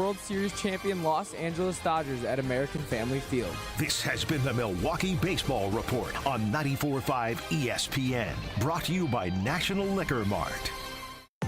World Series champion Los Angeles Dodgers at American Family Field. This has been the Milwaukee Baseball Report on 94.5 ESPN. Brought to you by National Liquor Mart.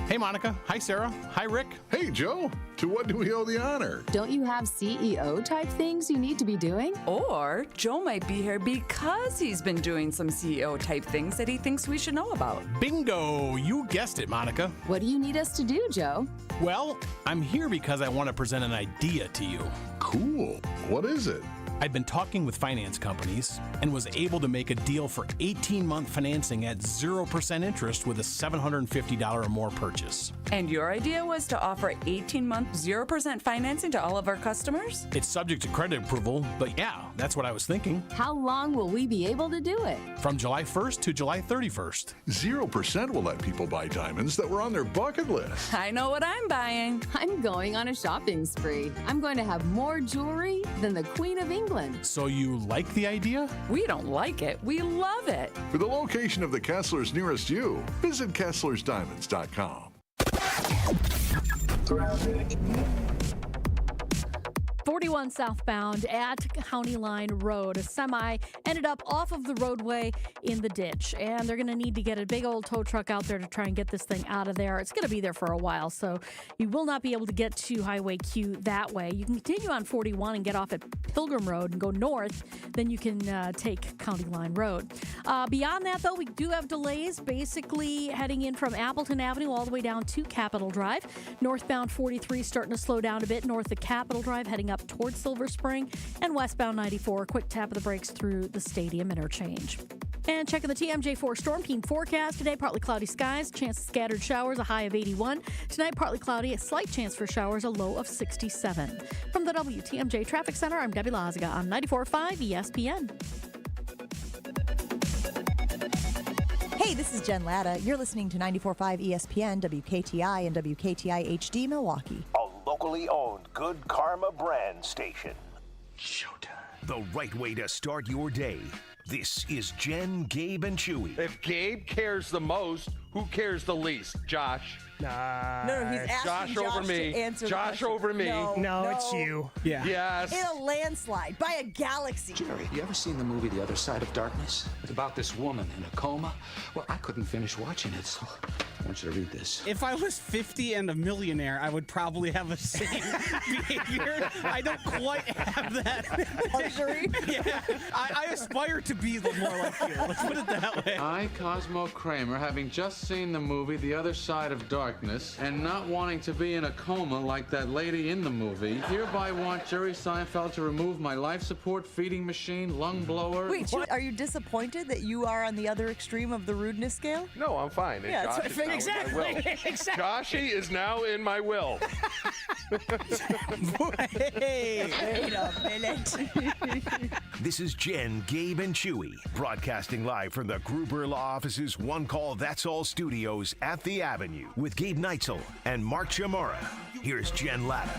Hey, Monica. Hi, Sarah. Hi, Rick. Hey, Joe. To what do we owe the honor? Don't you have CEO-type things you need to be doing? Or Joe might be here because he's been doing some CEO-type things that he thinks we should know about. Bingo. You guessed it, Monica. What do you need us to do, Joe? Well, I'm here because I want to present an idea to you. Cool. What is it? I've been talking with finance companies and was able to make a deal for 18-month financing at 0% interest with a $750 or more purchase. And your idea was to offer 18-month 0% financing to all of our customers? It's subject to credit approval, but yeah, that's what I was thinking. How long will we be able to do it? From July 1st to July 31st. 0% will let people buy diamonds that were on their bucket list. I know what I'm buying. I'm going on a shopping spree. I'm going to have more jewelry than the Queen of England. So you like the idea? We don't like it. We love it. For the location of the Kesslers nearest you, visit KesslersDiamonds.com. 41 southbound at County Line Road. A semi ended up off of the roadway in the ditch, and they're going to need to get a big old tow truck out there to try and get this thing out of there. It's going to be there for a while, so you will not be able to get to Highway Q that way. You can continue on 41 and get off at Pilgrim Road and go north. Then you can take County Line Road. Beyond that, though, we do have delays, basically heading in from Appleton Avenue all the way down to Capitol Drive. Northbound 43 starting to slow down a bit north of Capitol Drive, heading up towards Silver Spring, and westbound 94, quick tap of the brakes through the Stadium interchange. And checking the TMJ4 Storm Team forecast today, partly cloudy skies, chance of scattered showers, a high of 81. Tonight, partly cloudy, a slight chance for showers, a low of 67. From the WTMJ Traffic Center, I'm Debbie Lazaga on 94.5 ESPN. Hey, this is Jen Latta. You're listening to 94.5 ESPN, WKTI, and WKTI HD Milwaukee. A locally owned Good Karma brand station. Showtime. The right way to start your day. This is Jen, Gabe, and Chewy. If Gabe cares the most, who cares the least? Josh. No, he's asking Josh over me. to answer Josh the question. over me. No, it's you. Yeah. Yes. In a landslide by a galaxy. Jerry, you ever seen the movie The Other Side of Darkness? It's about this woman in a coma. Well, I couldn't finish watching it, so I want you to read this. If I was 50 and a millionaire, I would probably have the same behavior. I don't quite have that luxury. Yeah, I aspire to be more like you. Let's put it that way. I, Cosmo Kramer, having just seen the movie The Other Side of Darkness, and not wanting to be in a coma like that lady in the movie, hereby want Jerry Seinfeld to remove my life support, feeding machine, lung blower. Wait, are you disappointed that you are on the other extreme of the rudeness scale? No, I'm fine. Yeah, that's what I figured. Exactly. Joshy is now in my will. Hey, wait a minute. This is Jen, Gabe, and Chewy, broadcasting live from the Gruber Law Office's One Call That's All studios at the Avenue with Gabe Neitzel and Mark Chamorro. Here's Jen Latta.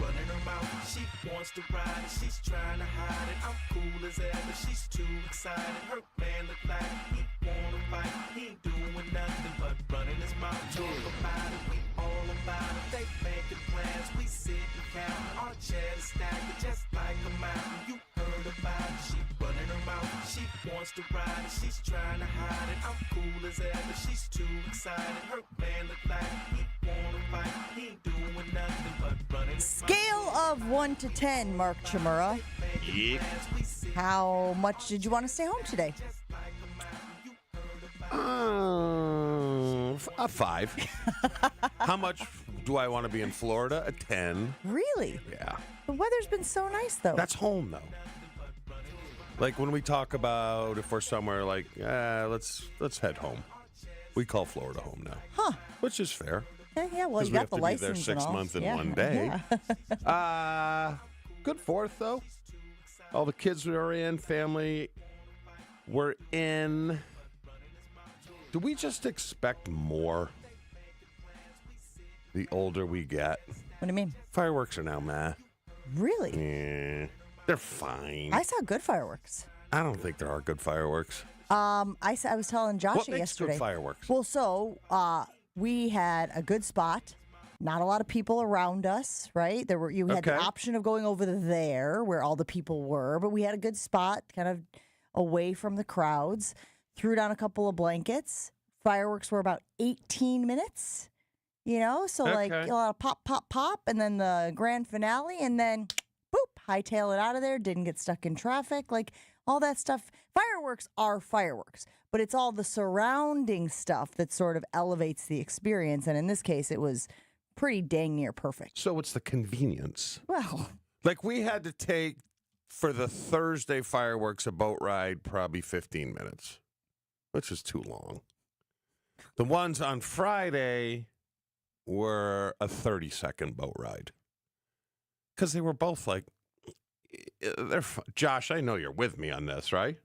Running her mouth, she wants to ride it, she's trying to hide it. I'm cool as ever, she's too excited. Her man look like he wanna fight, he ain't doing nothing but running his mouth. Talk about it, we all about it. They making plans, we sit and count. Our chairs stacked just like a mountain. You heard about it, she running her mouth, she wants to ride it, she's trying to hide it. I'm cool as ever, she's too excited. Her man look like he wanna fight, he ain't doing nothing but running his mouth. Scale of 1 to 10, Mark Chamorro. Yep. How much did you want to stay home today? A 5. How much do I want to be in Florida? A 10. Really? Yeah. The weather's been so nice, though. That's home, though. Like when we talk about if we're somewhere like, let's head home. We call Florida home now. Huh. Which is fair. Yeah, well, you got the license and all. We have to be there 6 months in one day. Yeah. Good 4th, though. All the kids were in, family were in. Do we just expect more the older we get? What do you mean? Fireworks are now meh. Really? Yeah, they're fine. I saw good fireworks. I don't think there are good fireworks. I was telling Josh what makes yesterday. Good fireworks? Well, so we had a good spot Not a lot of people around us, right? You had the option of going over there where all the people were, but we had a good spot kind of away from the crowds. Threw down a couple of blankets. Fireworks were about 18 minutes, so like a lot of pop, pop, pop, and then the grand finale, and then boop, hightail it out of there, didn't get stuck in traffic, like all that stuff. Fireworks are fireworks, but it's all the surrounding stuff that sort of elevates the experience, and in this case, it was pretty dang near perfect. So it's the convenience. Well, like we had to take, for the Thursday fireworks, a boat ride, probably 15 minutes, which is too long. The ones on Friday were a 30-second boat ride. Because they were both like, Josh, I know you're with me on this, right?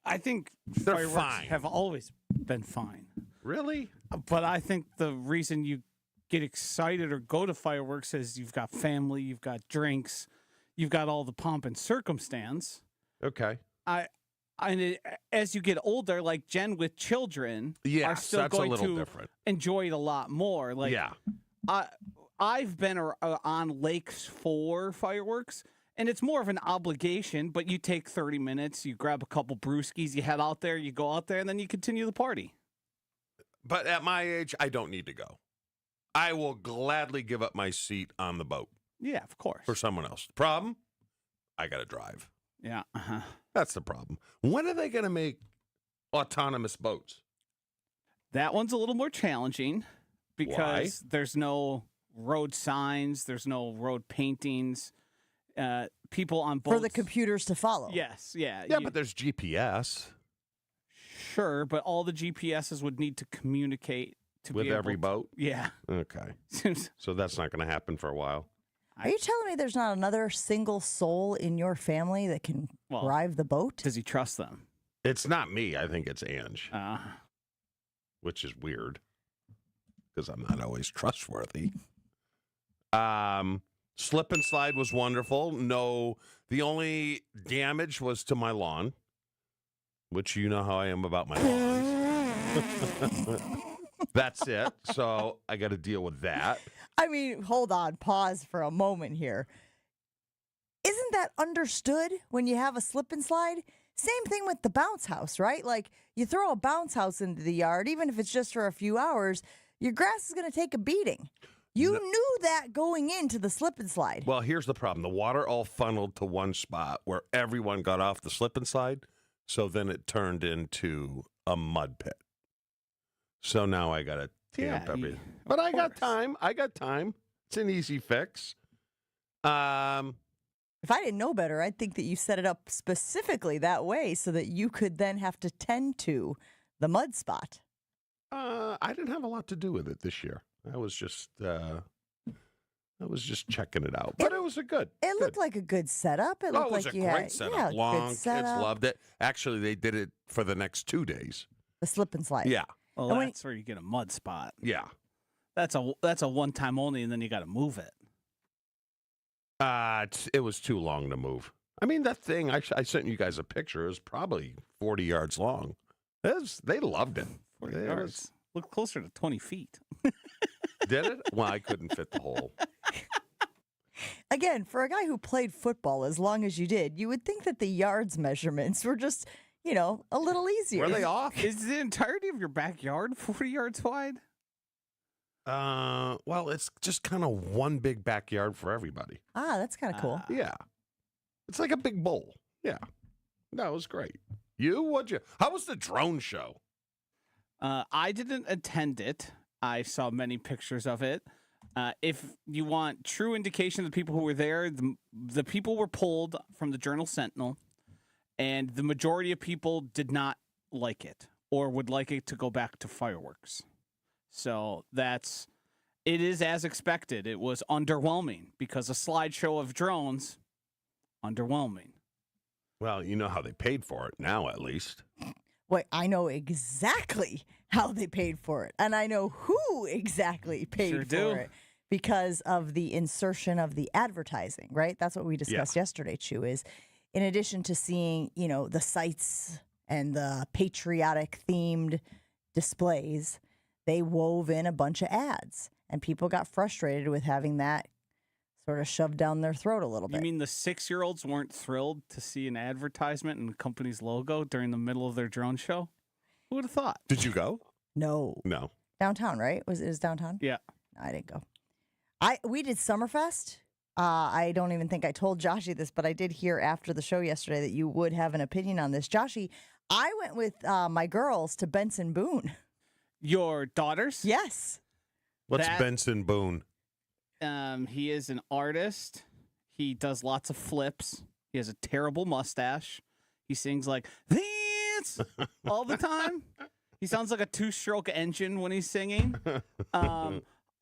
I think they're fireworks fine. have always been fine. Really? But I think the reason you get excited or go to fireworks is you've got family, you've got drinks, you've got all the pomp and circumstance. Okay. As you get older, like Jen with children, are still that's going a little to different. enjoy it a lot more. Like, yeah. I've been on lakes for fireworks, and it's more of an obligation, but you take 30 minutes, you grab a couple brewskis, you head out there, you go out there, and then you continue the party. But at my age, I don't need to go. I will gladly give up my seat on the boat. Yeah, of course. For someone else. Problem? I got to drive. Yeah. That's the problem. When are they going to make autonomous boats? That one's a little more challenging because there's no road signs, there's no road paintings, people on boats. For the computers to follow. Yes, yeah. Yeah, but there's GPS. Sure, but all the GPSs would need to communicate with every boat? Yeah. Okay. So that's not going to happen for a while. Are you telling me there's not another single soul in your family that can drive the boat? Does he trust them? It's not me. I think it's Ange. Which is weird because I'm not always trustworthy. Slip and slide was wonderful. No, the only damage was to my lawn, which you know how I am about my lawns. That's it. So I got to deal with that. I mean, hold on, pause for a moment here. Isn't that understood when you have a slip and slide? Same thing with the bounce house, right? Like you throw a bounce house into the yard, even if it's just for a few hours, your grass is going to take a beating. You knew that going into the slip and slide. Well, here's the problem. The water all funneled to one spot where everyone got off the slip and slide. So then it turned into a mud pit. So now I got to tamp everything. But I got time. It's an easy fix. If I didn't know better, I'd think that you set it up specifically that way so that you could then have to tend to the mud spot. I didn't have a lot to do with it this year. I was just checking it out. But it was good. It looked like a good setup. It looked like a great setup. Long kids loved it. Actually, they did it for the next 2 days. The slip and slide. Yeah. Well, that's where you get a mud spot. Yeah. That's a one time only, and then you got to move it. It was too long to move. I mean, that thing, I sent you guys a picture. It was probably 40 yards long. They loved it. 40 yards. Look closer to 20 feet. Did it? Well, I couldn't fit the whole. Again, for a guy who played football as long as you did, you would think that the yards measurements were just, a little easier. Were they off? Is the entirety of your backyard 40 yards wide? Well, it's just kind of one big backyard for everybody. Ah, that's kind of cool. Yeah. It's like a big bowl. Yeah. That was great. How was the drone show? I didn't attend it. I saw many pictures of it. If you want true indication of the people who were there, the people were pulled from the Journal-Sentinel, and the majority of people did not like it or would like it to go back to fireworks. So it is as expected. It was underwhelming because a slideshow of drones, underwhelming. Well, you know how they paid for it now, at least. Wait, I know exactly how they paid for it, and I know who exactly paid for it because of the insertion of the advertising, right? That's what we discussed yesterday, Chew, is in addition to seeing, the sights and the patriotic themed displays, they wove in a bunch of ads. and people got frustrated with having that sort of shoved down their throat a little bit. You mean the 6-year-olds weren't thrilled to see an advertisement and the company's logo during the middle of their drone show? Who would have thought? Did you go? No. Downtown, right? It was downtown? Yeah. No, I didn't go. We did Summerfest. I don't even think I told Joshy this, but I did hear after the show yesterday that you would have an opinion on this. Joshy, I went with my girls to Benson Boone. Your daughters? Yes. What's Benson Boone? He is an artist. He does lots of flips. He has a terrible mustache. He sings like dance all the time. He sounds like a 2-stroke engine when he's singing.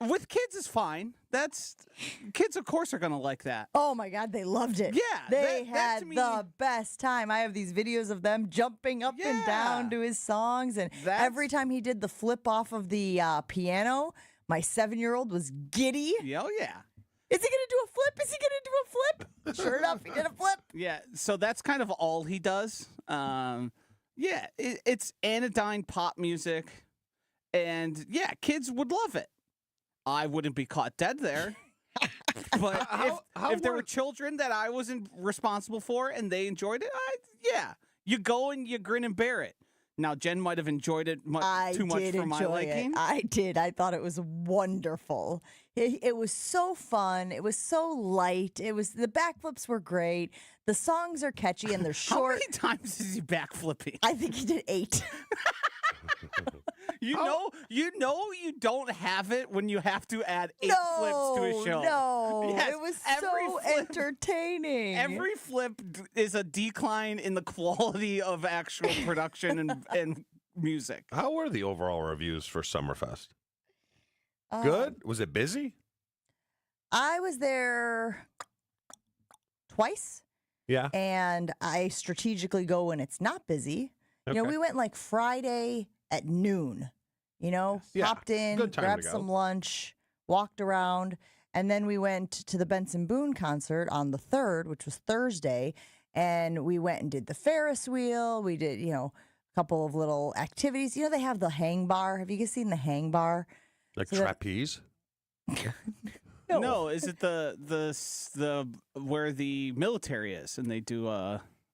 With kids is fine. Kids, of course, are going to like that. Oh, my God. They loved it. Yeah. They had the best time. I have these videos of them jumping up and down to his songs. And every time he did the flip off of the piano, my 7-year-old was giddy. Oh, yeah. Is he going to do a flip? Is he going to do a flip? Sure enough, he did a flip. Yeah. So that's kind of all he does. It's anodyne pop music. And, yeah, kids would love it. I wouldn't be caught dead there. But if there were children that I wasn't responsible for and they enjoyed it, you go and you grin and bear it. Now, Jen might have enjoyed it too much for my liking. I did. I thought it was wonderful. It was so fun. It was so light. The backflips were great. The songs are catchy and they're short. How many times is he backflipping? I think he did 8. You you don't have it when you have to add 8 flips to a show. No, yes, it was so entertaining. Every flip is a decline in the quality of actual production and music. How were the overall reviews for Summerfest? Good? Was it busy? I was there twice. Yeah. And I strategically go when it's not busy. Okay. You know, we went like Friday at noon, popped in, grabbed some lunch, walked around, and then we went to the Benson Boone concert on the 3rd, which was Thursday, and we went and did the Ferris wheel. We did, a couple of little activities. They have the hang bar. Have you guys seen the hang bar? Like trapeze? No, is it the where the military is and they do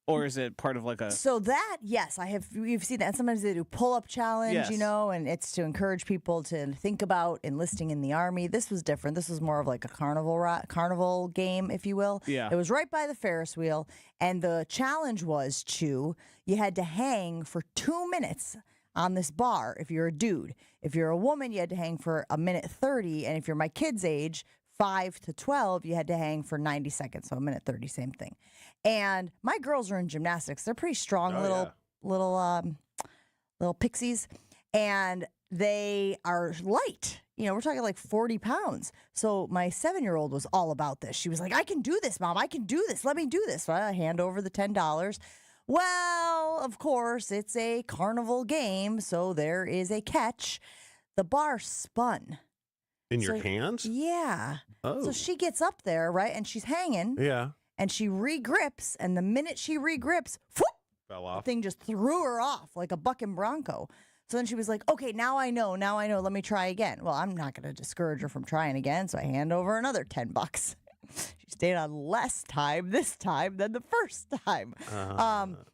or is it part of like a So that, yes, we've seen that. Sometimes they do pull-up challenge, Yes. and it's to encourage people to think about enlisting in the Army. This was different. This was more of like a carnival game, if you will. Yeah. It was right by the Ferris wheel, and the challenge was you had to hang for 2 minutes on this bar if you're a dude. If you're a woman, you had to hang for 1:30, and if you're my kid's age, 5 to 12, you had to hang for 90 seconds, so 1:30, same thing. And my girls are in gymnastics. They're pretty strong little pixies, and they are light. We're talking like 40 pounds. So my 7-year-old was all about this. She was like, I can do this, Mom. I can do this. Let me do this. So I hand over the $10. Well, of course, it's a carnival game, so there is a catch. The bar spun. In your hands? Yeah. Oh. So she gets up there, right, and she's hanging. Yeah. And she regrips, and the minute she regrips, whoop, fell off. The thing just threw her off like a bucking bronco. So then she was like, okay, now I know. Let me try again. Well, I'm not going to discourage her from trying again, so I hand over another $10. She stayed on less time this time than the first time.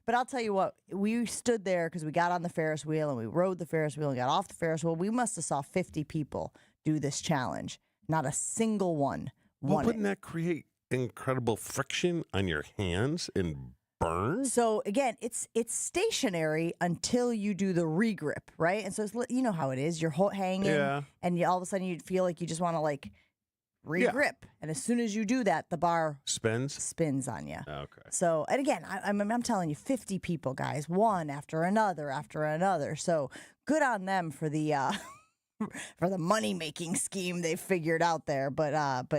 But I'll tell you what, we stood there because we got on the Ferris wheel and we rode the Ferris wheel and got off the Ferris wheel. We must have saw 50 people do this challenge. Not a single one won Wouldn't that create incredible friction on your hands and burn? So again, it's stationary until you do the regrip, right? And so it's, you know how it is. You're hanging, and all of a sudden you feel like you just want to regrip, and as soon as you do that, the bar spins on you. Okay. So, and again, I'm telling you, 50 people, guys, one after another. So good on them for the for the money making scheme they figured out there. But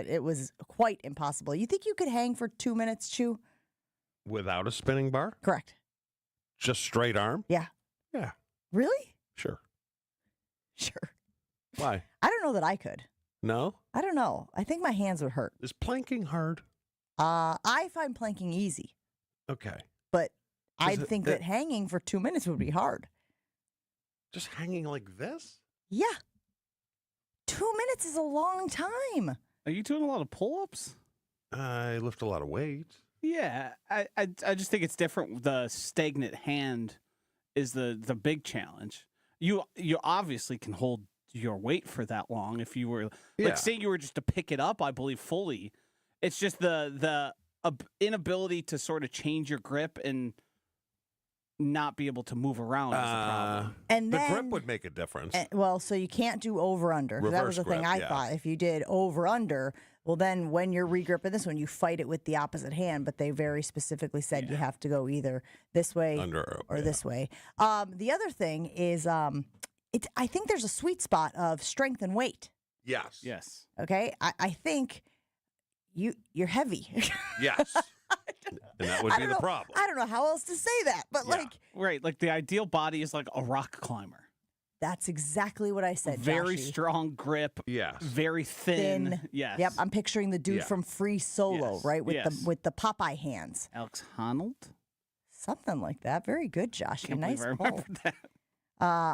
it was quite impossible. You think you could hang for 2 minutes, Chew? Without a spinning bar? Correct. Just straight arm? Yeah. Yeah. Really? Sure. Why? I don't know that I could. No? I don't know. I think my hands would hurt. Is planking hard? I find planking easy. Okay. But I think that hanging for 2 minutes would be hard. Just hanging like this? Yeah. 2 minutes is a long time. Are you doing a lot of pull-ups? I lift a lot of weight. Yeah, I just think it's different. The stagnant hand is the big challenge. You obviously can hold your weight for that long if you were say you were just to pick it up, I believe fully. It's just the inability to sort of change your grip and not be able to move around is a problem. And the then, grip would make a difference. So you can't do over-under. That was the thing I thought. If you did over-under, well, then when you're regripping this one, you fight it with the opposite hand, but they very specifically said you have to go either this way or this way. The other thing is I think there's a sweet spot of strength and weight. Yes. Yes. Okay? I think you're heavy. Yes. And that would be the problem. I don't know how else to say that, but Right, like the ideal body is like a rock climber. That's exactly what I said. Very Joshy. strong grip. Yes. Very thin. Yes. Yep. I'm picturing the dude from Free Solo, right? With the Popeye hands. Alex Honnold? Something like that. Very good, Josh. Can't Nice believe I pull. remember that.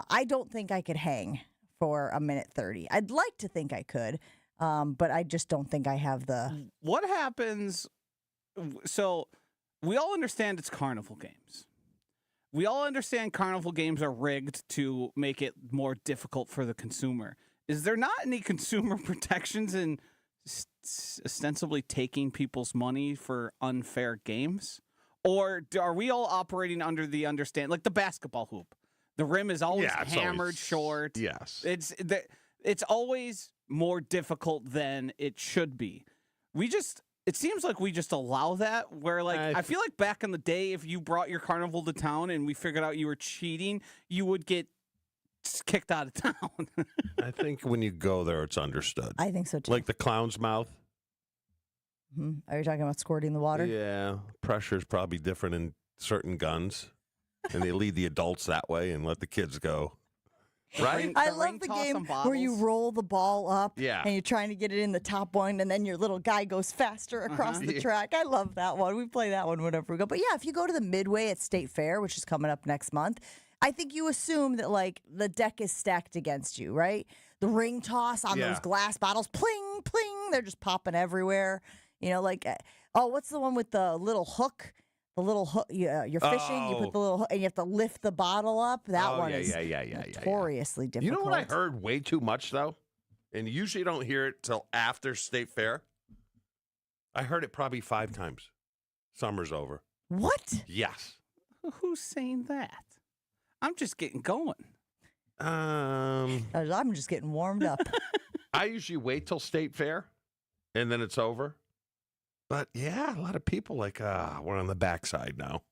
I don't think I could hang for a minute 30. I'd like to think I could, but I just don't think I have the. What happens? So we all understand it's carnival games. We all understand carnival games are rigged to make it more difficult for the consumer. Is there not any consumer protections in ostensibly taking people's money for unfair games? Or are we all operating under the understand, like the basketball hoop? The rim is always hammered short. Yes. It's always more difficult than it should be. It seems like we just allow that, where I feel like back in the day, if you brought your carnival to town and we figured out you were cheating, you would get kicked out of town. I think when you go there, it's understood. I think so too. Like the clown's mouth. Mm-hmm. Are you talking about squirting the water? Yeah. Pressure's probably different in certain guns. And they lead the adults that way and let the kids go. Right? I love the game where you roll the ball up and you're trying to get it in the top one, and then your little guy goes faster across the track. I love that one. We play that one whenever we go. But yeah, if you go to the Midway at State Fair, which is coming up next month, I think you assume that the deck is stacked against you, right? The ring toss on those glass bottles, pling, pling, they're just popping everywhere. What's the one with the little hook? The little hook, you're fishing, you put the little hook, and you have to lift the bottle up. That one is notoriously difficult. You know what I heard way too much, though? And usually don't hear it till after State Fair. I heard it probably 5 times. Summer's over. What? Yes. Who's saying that? I'm just getting going. I'm just getting warmed up. I usually wait till State Fair, and then it's over. But, yeah, a lot of people we're on the backside now.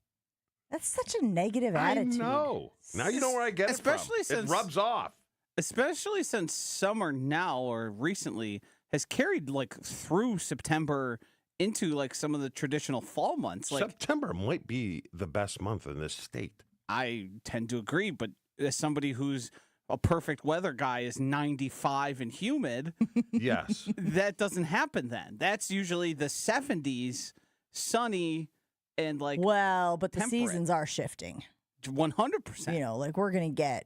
That's such a negative attitude. I know. Now you know where I get it from. It rubs off. Especially since summer now or recently has carried through September into some of the traditional fall months. September might be the best month in this state. I tend to agree, but as somebody who's a perfect weather guy is 95 and humid. Yes. That doesn't happen then. That's usually the 70s, sunny, and Well, but the temperate. seasons are shifting. 100%. We're going to get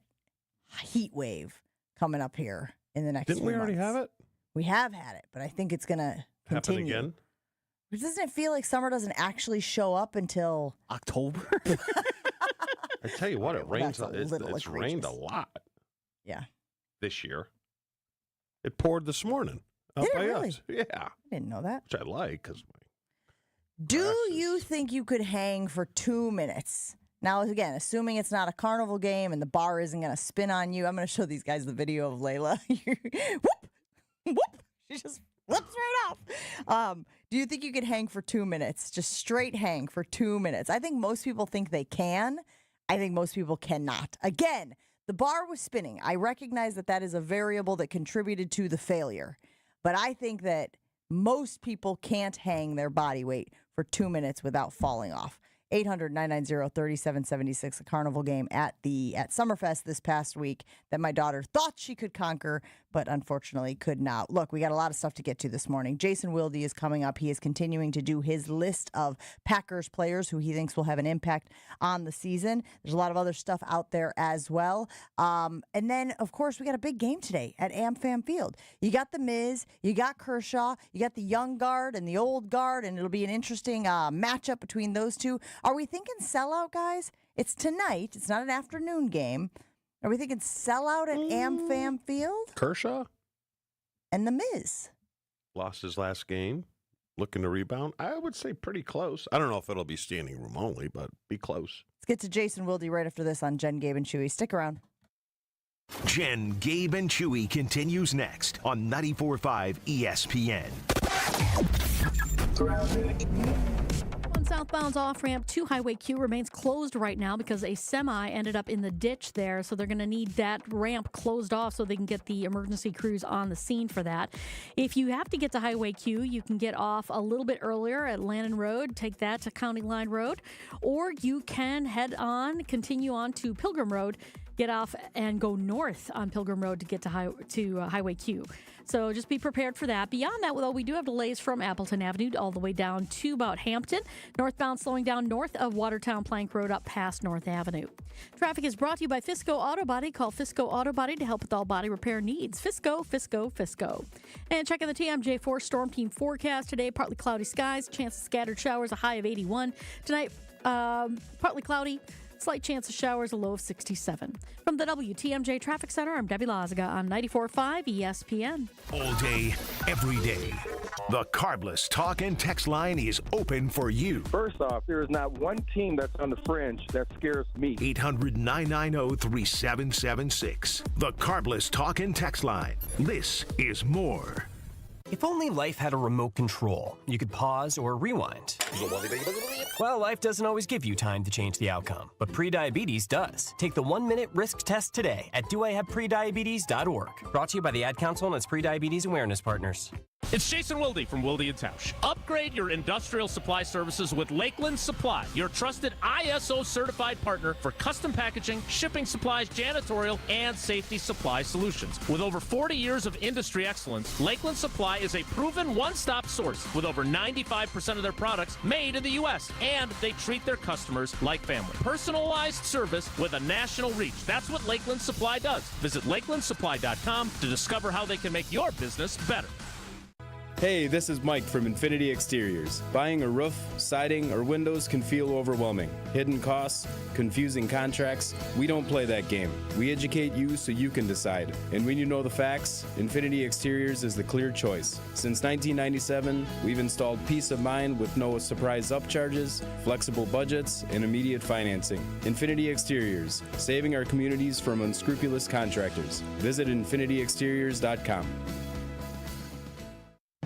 heat wave coming up here in the next Didn't we already months. have it? We have had it, but I think it's going to continue. Happen again? Doesn't it feel like summer doesn't actually show up until October? I tell you what, it rains. It's rained a lot. Yeah. This year. It poured this morning. Did it really? Us. Yeah. I didn't know that. Which I like because. Do you think you could hang for 2 minutes? Now, again, assuming it's not a carnival game and the bar isn't going to spin on you, I'm going to show these guys the video of Layla. Whoop! Whoop! She just flips right off. Do you think you could hang for 2 minutes? Just straight hang for 2 minutes? I think most people think they can. I think most people cannot. Again, the bar was spinning. I recognize that is a variable that contributed to the failure. But I think that most people can't hang their body weight for 2 minutes without falling off. 800-990-3776, a Carnival game at Summerfest this past week that my daughter thought she could conquer, but unfortunately could not. Look, we got a lot of stuff to get to this morning. Jason Wilde is coming up. He is continuing to do his list of Packers players who he thinks will have an impact on the season. There's a lot of other stuff out there as well. And then, of course, we got a big game today at AmFam Field. You got the Miz, you got Kershaw, you got the young guard and the old guard, and it'll be an interesting matchup between those two. Are we thinking sellout, guys? It's tonight. It's not an afternoon game. Are we thinking sellout at AmFam Field? Kershaw? And the Miz. Lost his last game. Looking to rebound. I would say pretty close. I don't know if it'll be standing room only, but be close. Let's get to Jason Wilde right after this on Jen, Gabe, and Chewy. Stick around. Jen, Gabe, and Chewy continues next on 94.5 ESPN. One southbound's off-ramp to Highway Q remains closed right now because a semi ended up in the ditch there, so they're going to need that ramp closed off so they can get the emergency crews on the scene for that. If you have to get to Highway Q, you can get off a little bit earlier at Lannon Road, take that to County Line Road, or you can continue on to Pilgrim Road, get off and go north on Pilgrim Road to get to Highway Q. So just be prepared for that. Beyond that, though, we do have delays from Appleton Avenue all the way down to about Hampton. Northbound slowing down north of Watertown Plank Road up past North Avenue. Traffic is brought to you by Fisco Auto Body. Call Fisco Auto Body to help with all body repair needs. Fisco, Fisco, Fisco. And checking the TMJ4 Storm Team forecast today. Partly cloudy skies, chance of scattered showers, a high of 81. Tonight, partly cloudy. Slight chance of showers, a low of 67. From the WTMJ Traffic Center, I'm Debbie Lazaga on 94.5 ESPN. All day, every day. The Carbless talk and text line is open for you. First off, there is not one team that's on the fringe that scares me. 800-990-3776. The Carbless talk and text line. This is more. If only life had a remote control, you could pause or rewind. Well, life doesn't always give you time to change the outcome, but prediabetes does. Take the 1-minute risk test today at doihaveprediabetes.org. Brought to you by the Ad Council and its prediabetes awareness partners. It's Jason Wilde from Wilde & Tausch. Upgrade your industrial supply services with Lakeland Supply, your trusted ISO-certified partner for custom packaging, shipping supplies, janitorial, and safety supply solutions. With over 40 years of industry excellence, Lakeland Supply is a proven one-stop source with over 95% of their products made in the U.S., and they treat their customers like family. Personalized service with a national reach. That's what Lakeland Supply does. Visit lakelandsupply.com to discover how they can make your business better. Hey, this is Mike from Infinity Exteriors. Buying a roof, siding, or windows can feel overwhelming. Hidden costs, confusing contracts. We don't play that game. We educate you so you can decide. And when you know the facts, Infinity Exteriors is the clear choice. Since 1997, we've installed peace of mind with no surprise upcharges, flexible budgets, and immediate financing. Infinity Exteriors, saving our communities from unscrupulous contractors. Visit infinityexteriors.com.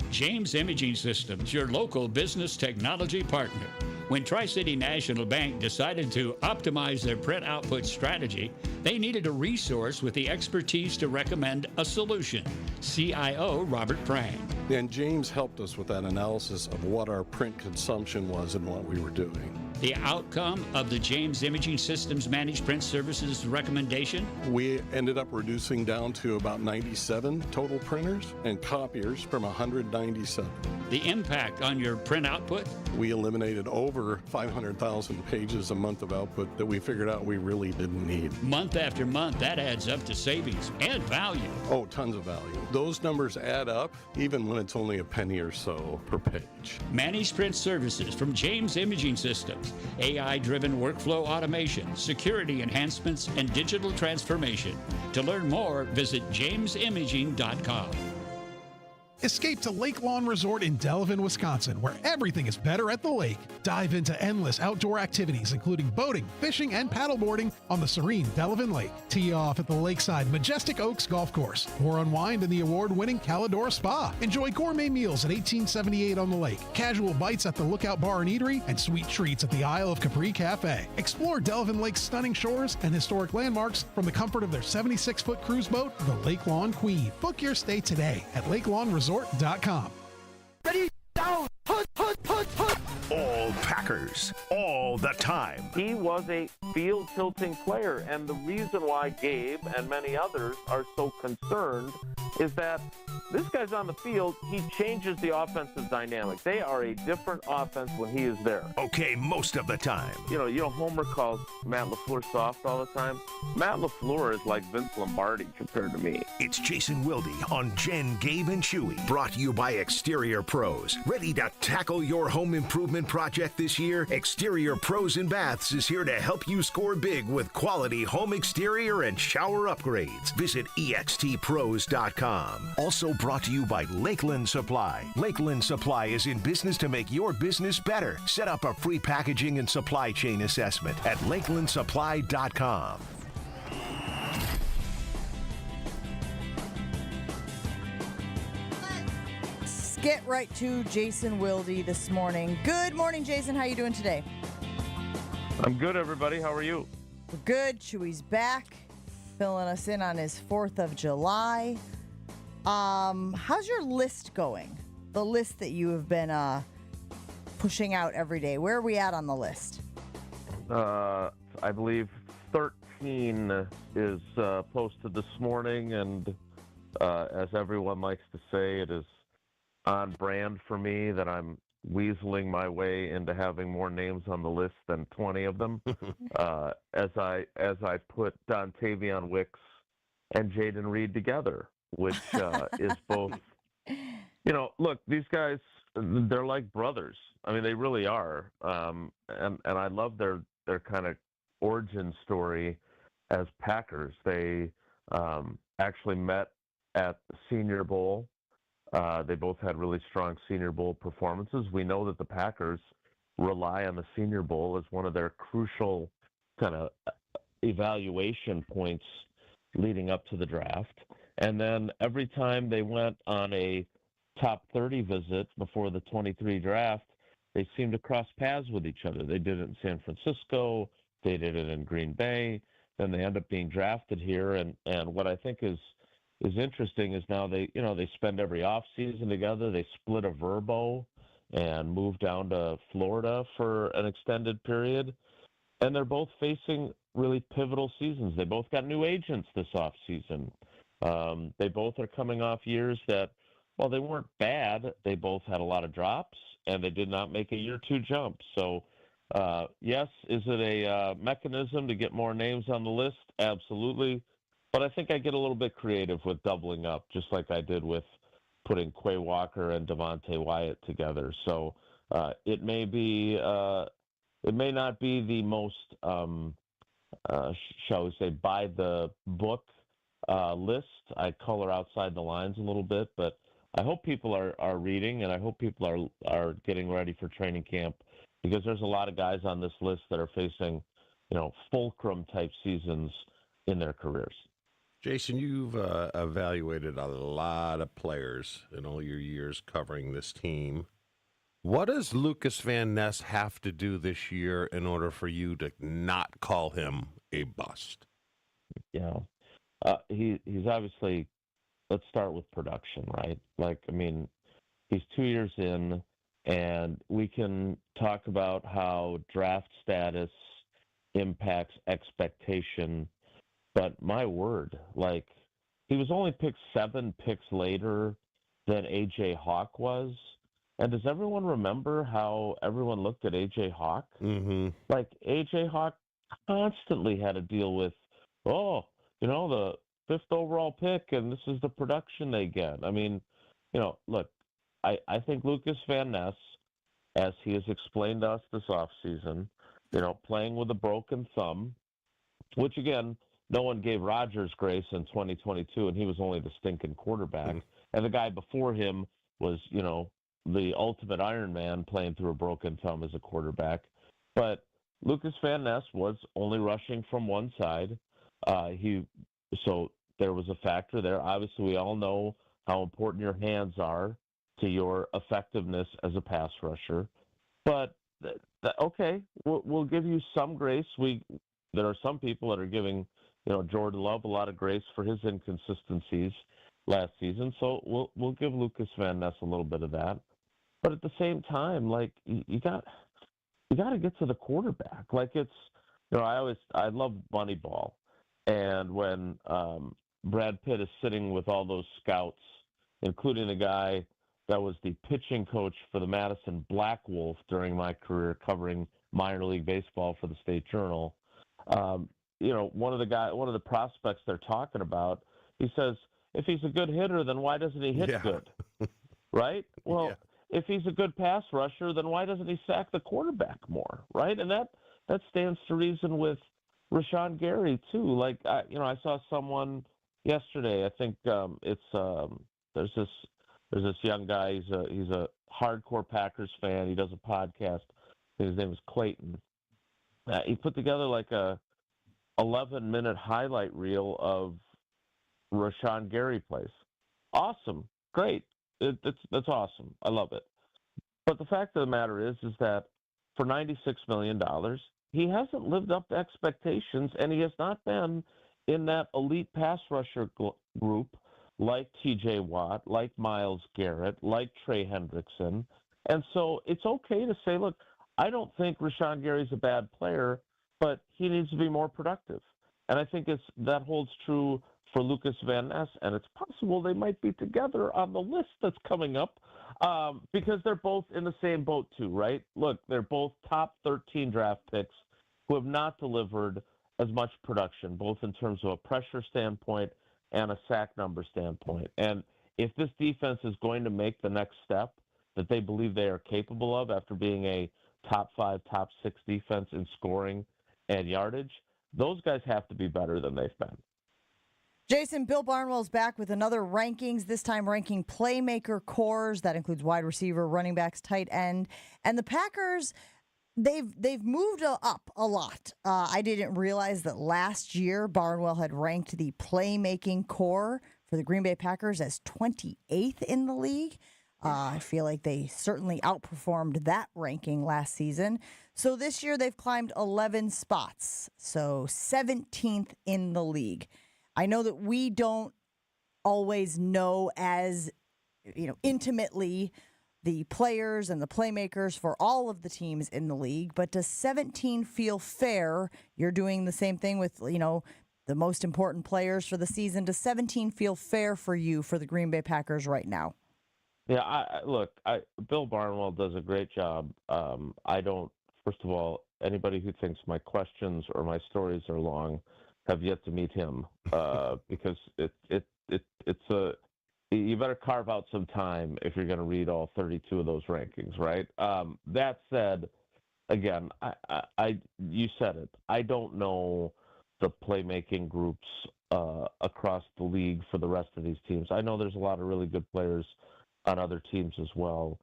James Imaging Systems, your local business technology partner. When Tri-City National Bank decided to optimize their print output strategy, they needed a resource with the expertise to recommend a solution. CIO Robert Prang. And James helped us with that analysis of what our print consumption was and what we were doing. The outcome of the James Imaging Systems Managed Print Services recommendation? We ended up reducing down to about 97 total printers and copiers from 197. The impact on your print output? We eliminated over 500,000 pages a month of output that we figured out we really didn't need. Month after month, that adds up to savings and value. Oh, tons of value. Those numbers add up even when it's only a penny or so per page. Managed Print Services from James Imaging Systems. AI-driven workflow automation, security enhancements, and digital transformation. To learn more, visit jamesimaging.com. Escape to Lake Lawn Resort in Delavan, Wisconsin, where everything is better at the lake. Dive into endless outdoor activities, including boating, fishing, and paddleboarding on the serene Delavan Lake. Tee off at the lakeside Majestic Oaks Golf Course, or unwind in the award-winning Calidor Spa. Enjoy gourmet meals at 1878 on the lake, casual bites at the Lookout Bar and Eatery, and sweet treats at the Isle of Capri Cafe. Explore Delavan Lake's stunning shores and historic landmarks from the comfort of their 76-foot cruise boat, the Lake Lawn Queen. Book your stay today at LakeLawnResort.com. Ready, down, hunt. All Packers, all all the time. He was a field tilting player, and the reason why Gabe and many others are so concerned is that this guy's on the field, he changes the offensive dynamic. They are a different offense when he is there. Okay, most of the time. You know, Homer calls Matt LaFleur soft all the time. Matt LaFleur is like Vince Lombardi compared to me. It's Jason Wilde on Jen, Gabe, and Chewy. Brought to you by Exterior Pros. Ready to tackle your home improvement project this year? Exterior Pros and Baths is here to help you score big with quality home exterior and shower upgrades. Visit extpros.com. Also brought to you by Lakeland Supply. Lakeland Supply is in business to make your business better. Set up a free packaging and supply chain assessment at lakelandsupply.com. Let's get right to Jason Wilde this morning. Good morning, Jason. How you doing today? I'm good, everybody. How are you? We're good. Chewy's back, filling us in on his 4th of July. How's your list going? The list that you have been pushing out every day. Where are we at on the list? I believe 13 is posted this morning, and as everyone likes to say, it is on brand for me that I'm weaseling my way into having more names on the list than 20 of them. As I put Dontavion Wicks and Jaden Reed together, which is both, look, these guys, they're like brothers. I mean, they really are. And I love their kind of origin story as Packers. They actually met at the Senior Bowl. They both had really strong Senior Bowl performances. We know that the Packers rely on the Senior Bowl as one of their crucial kind of evaluation points leading up to the draft. And then every time they went on a top 30 visit before the 23 draft, they seemed to cross paths with each other. They did it in San Francisco. They did it in Green Bay. Then they end up being drafted here. And what I think is interesting is now they spend every off season together. They split a Verbo and moved down to Florida for an extended period. And they're both facing really pivotal seasons. They both got new agents this off season. They both are coming off years that, while they weren't bad, they both had a lot of drops, and they did not make a year 2 jump. So, yes, is it a mechanism to get more names on the list? Absolutely. But I think I get a little bit creative with doubling up, just like I did with putting Quay Walker and Devontae Wyatt together. So it may not be the most, shall we say, by the book list. I color outside the lines a little bit, but I hope people are reading, and I hope people are getting ready for training camp, because there's a lot of guys on this list that are facing, fulcrum type seasons in their careers. Jason, you've evaluated a lot of players in all your years covering this team. What does Lucas Van Ness have to do this year in order for you to not call him a bust? He's obviously, let's start with production, right? He's 2 years in, and we can talk about how draft status impacts expectation. But my word, he was only picked 7 picks later than A.J. Hawk was. And does everyone remember how everyone looked at A.J. Hawk? Mm-hmm. A.J. Hawk constantly had to deal with, the 5th overall pick, and this is the production they get. Look, I think Lucas Van Ness, as he has explained to us this offseason, playing with a broken thumb, which, again, no one gave Rodgers grace in 2022, and he was only the stinking quarterback. Mm-hmm. And the guy before him was, the ultimate Iron Man playing through a broken thumb as a quarterback. But Lucas Van Ness was only rushing from one side. So there was a factor there. Obviously, we all know how important your hands are to your effectiveness as a pass rusher. But, okay, we'll give you some grace. There are some people that are giving Jordan Love a lot of grace for his inconsistencies last season. So we'll give Lucas Van Ness a little bit of that. But at the same time, you got you got to get to the quarterback. Like I love Moneyball, and when Brad Pitt is sitting with all those scouts, including the guy that was the pitching coach for the Madison Black Wolf during my career covering minor league baseball for the State Journal. One of the prospects they're talking about, he says, if he's a good hitter, then why doesn't he hit good? Right? Well, if he's a good pass rusher, then why doesn't he sack the quarterback more? Right? And that stands to reason with Rashawn Gary too. Like I saw someone yesterday. I think there's this young guy. He's a hardcore Packers fan. He does a podcast. His name is Clayton. He put together like a 11-minute highlight reel of Rashawn Gary plays. Awesome, great. That's awesome. I love it. But the fact of the matter is that for $96 million, he hasn't lived up to expectations, and he has not been in that elite pass rusher group like T.J. Watt, like Myles Garrett, like Trey Hendrickson. And so it's okay to say, look, I don't think Rashawn Gary's a bad player, but he needs to be more productive. And I think that holds true for Lucas Van Ness, and it's possible they might be together on the list that's coming up because they're both in the same boat too, right? Look, they're both top 13 draft picks who have not delivered as much production, both in terms of a pressure standpoint and a sack number standpoint. And if this defense is going to make the next step that they believe they are capable of after being a top 5, top 6 defense in scoring and yardage, those guys have to be better than they've been. Jason, Bill Barnwell's back with another rankings, this time ranking Playmaker cores. That includes wide receiver, running backs, tight end. And the Packers, they've moved up a lot. I didn't realize that last year Barnwell had ranked the playmaking core for the Green Bay Packers as 28th in the league. I feel like they certainly outperformed that ranking last season. So this year they've climbed 11 spots, so 17th in the league. I know that we don't always know as intimately the players and the playmakers for all of the teams in the league, but does 17 feel fair? You're doing the same thing with, the most important players for the season. Does 17 feel fair for you for the Green Bay Packers right now? Yeah, Bill Barnwell does a great job. First of all, anybody who thinks my questions or my stories are long have yet to meet him because you better carve out some time if you're going to read all 32 of those rankings, right? That said, again, you said it. I don't know the playmaking groups across the league for the rest of these teams. I know there's a lot of really good players on other teams as well.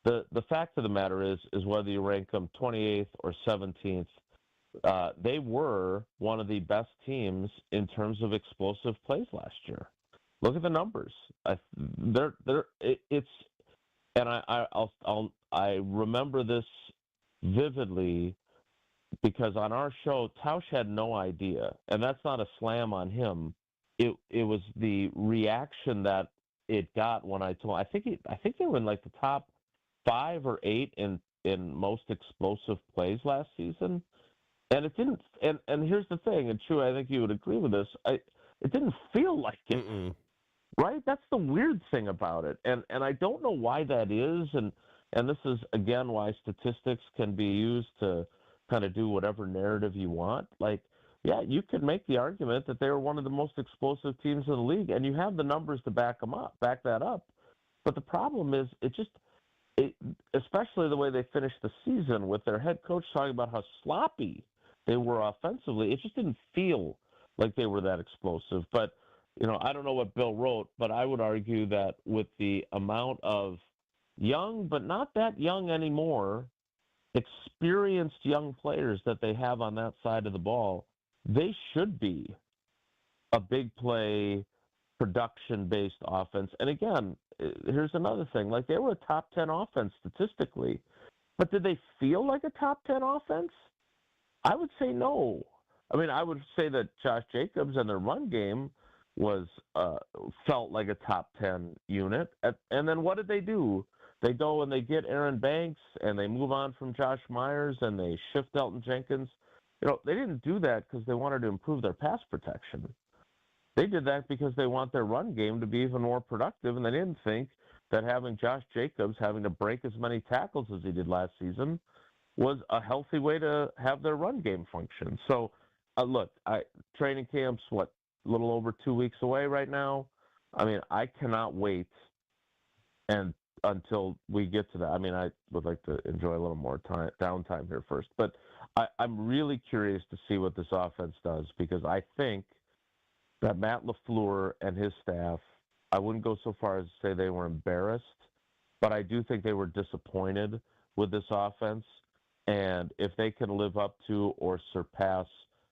The fact of the matter is whether you rank them 28th or 17th, they were one of the best teams in terms of explosive plays last year. Look at the numbers. I remember this vividly because on our show, Tausch had no idea, and that's not a slam on him. It was the reaction that it got when I told. I think they were in like the top 5 or 8 in most explosive plays last season. And it didn't. And here's the thing, and Chewy, I think you would agree with this. It didn't feel like it, right? That's the weird thing about it, and I don't know why that is. And this is again why statistics can be used to kind of do whatever narrative you want. Like, yeah, you could make the argument that they were one of the most explosive teams in the league, and you have the numbers to back that up. But the problem is, especially the way they finished the season with their head coach talking about how sloppy they were offensively, it just didn't feel like they were that explosive. But, I don't know what Bill wrote, but I would argue that with the amount of young, but not that young anymore, experienced young players that they have on that side of the ball, they should be a big play, production-based offense. And again, here's another thing. Like, they were a top 10 offense statistically, but did they feel like a top 10 offense? I would say no. I mean, I would say that Josh Jacobs and their run game felt like a top 10 unit. And then what did they do? they go and they get Aaron Banks and they move on from Josh Myers and they shift Elton Jenkins. They didn't do that because they wanted to improve their pass protection. They did that because they want their run game to be even more productive, and they didn't think that having Josh Jacobs having to break as many tackles as he did last season was a healthy way to have their run game function. So, look, training camp's, a little over 2 weeks away right now. I mean, I cannot wait until we get to that. I mean, I would like to enjoy a little more downtime here first. But I'm really curious to see what this offense does, because I think that Matt LaFleur and his staff, I wouldn't go so far as to say they were embarrassed, but I do think they were disappointed with this offense. And if they can live up to or surpass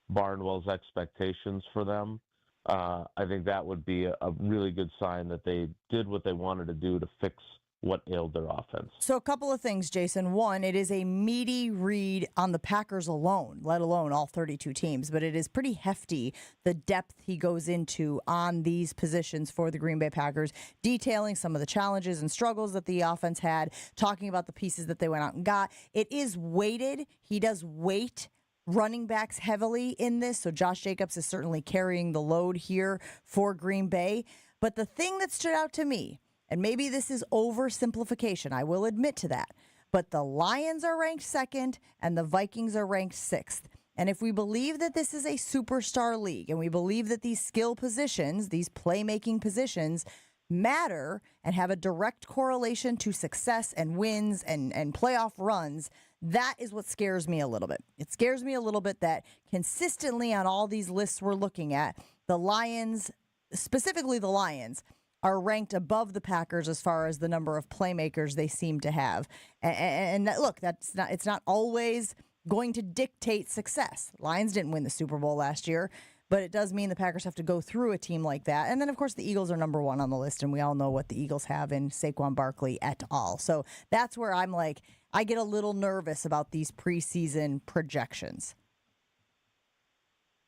Barnwell's expectations for them, I think that would be a really good sign that they did what they wanted to do to fix what ailed their offense. So a couple of things, Jason. One, it is a meaty read on the Packers alone, let alone all 32 teams, but it is pretty hefty, the depth he goes into on these positions for the Green Bay Packers, detailing some of the challenges and struggles that the offense had, talking about the pieces that they went out and got. It is weighted. He does weight running backs heavily in this, so Josh Jacobs is certainly carrying the load here for Green Bay. But the thing that stood out to me, and maybe this is oversimplification, I will admit to that, but the Lions are ranked second and the Vikings are ranked sixth. And if we believe that this is a superstar league and we believe that these skill positions, these playmaking positions, matter and have a direct correlation to success and wins and playoff runs, that is what scares me a little bit. It scares me a little bit that consistently on all these lists we're looking at, the Lions, specifically the Lions, are ranked above the Packers as far as the number of playmakers they seem to have. And look, it's not always going to dictate success. Lions didn't win the Super Bowl last year, but it does mean the Packers have to go through a team like that. And then, of course, the Eagles are number one on the list, and we all know what the Eagles have in Saquon Barkley et al. So that's where I'm like, I get a little nervous about these preseason projections.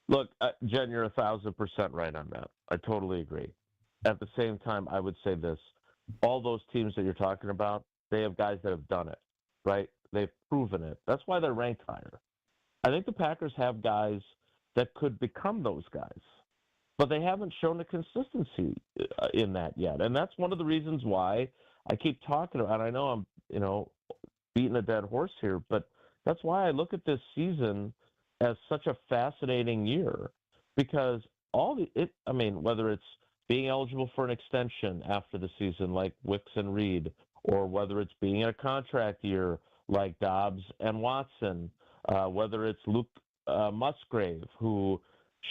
Look, Jen, you're 1,000% right on that. I totally agree. At the same time, I would say this. All those teams that you're talking about, they have guys that have done it, right? They've proven it. That's why they're ranked higher. I think the Packers have guys that could become those guys, but they haven't shown the consistency in that yet. And that's one of the reasons why I keep talking about, and I know I'm, beating a dead horse here, but that's why I look at this season as such a fascinating year, because whether it's being eligible for an extension after the season like Wicks and Reed, or whether it's being in a contract year like Dobbs and Watson, whether it's Luke Musgrave, who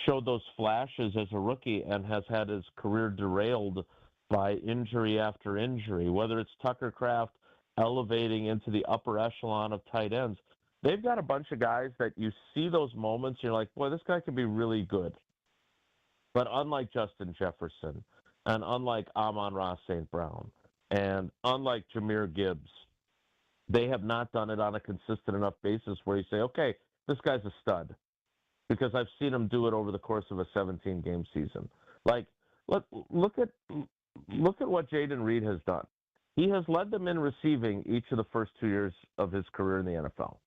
showed those flashes as a rookie and has had his career derailed by injury after injury, whether it's Tucker Kraft elevating into the upper echelon of tight ends. They've got a bunch of guys that you see those moments, you're like, boy, this guy could be really good. But unlike Justin Jefferson, and unlike Amon-Ra St. Brown, and unlike Jahmyr Gibbs, they have not done it on a consistent enough basis where you say, okay, this guy's a stud, because I've seen him do it over the course of a 17-game season. Like, look at what Jaden Reed has done. He has led them in receiving each of the first 2 years of his career in the NFL.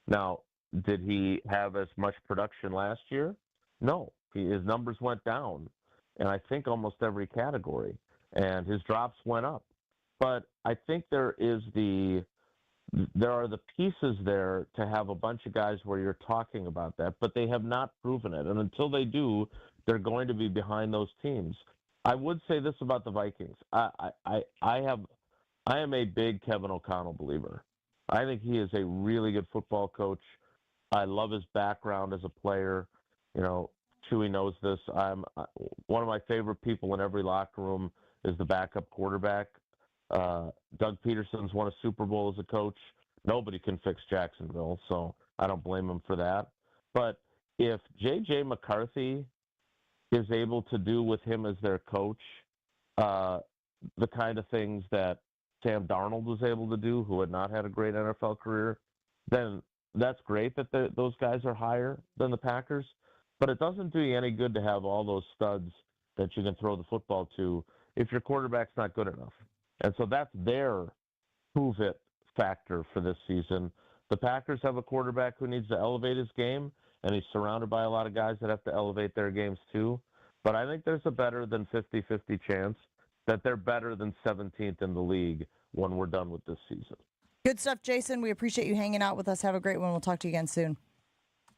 Now, did he have as much production last year? No. His numbers went down in, I think, almost every category, and his drops went up. But I think there are the pieces there to have a bunch of guys where you're talking about that, but they have not proven it. And until they do, they're going to be behind those teams. I would say this about the Vikings. I am a big Kevin O'Connell believer. I think he is a really good football coach. I love his background as a player. Chewy knows this. One of my favorite people in every locker room is the backup quarterback. Doug Peterson's won a Super Bowl as a coach. Nobody can fix Jacksonville, so I don't blame him for that. But if J.J. McCarthy is able to do with him as their coach the kind of things that Sam Darnold was able to do, who had not had a great NFL career, then that's great that those guys are higher than the Packers. But it doesn't do you any good to have all those studs that you can throw the football to if your quarterback's not good enough. And so that's their prove-it factor for this season. The Packers have a quarterback who needs to elevate his game, and he's surrounded by a lot of guys that have to elevate their games too. But I think there's a better than 50-50 chance that they're better than 17th in the league when we're done with this season. Good stuff, Jason. We appreciate you hanging out with us. Have a great one. We'll talk to you again soon.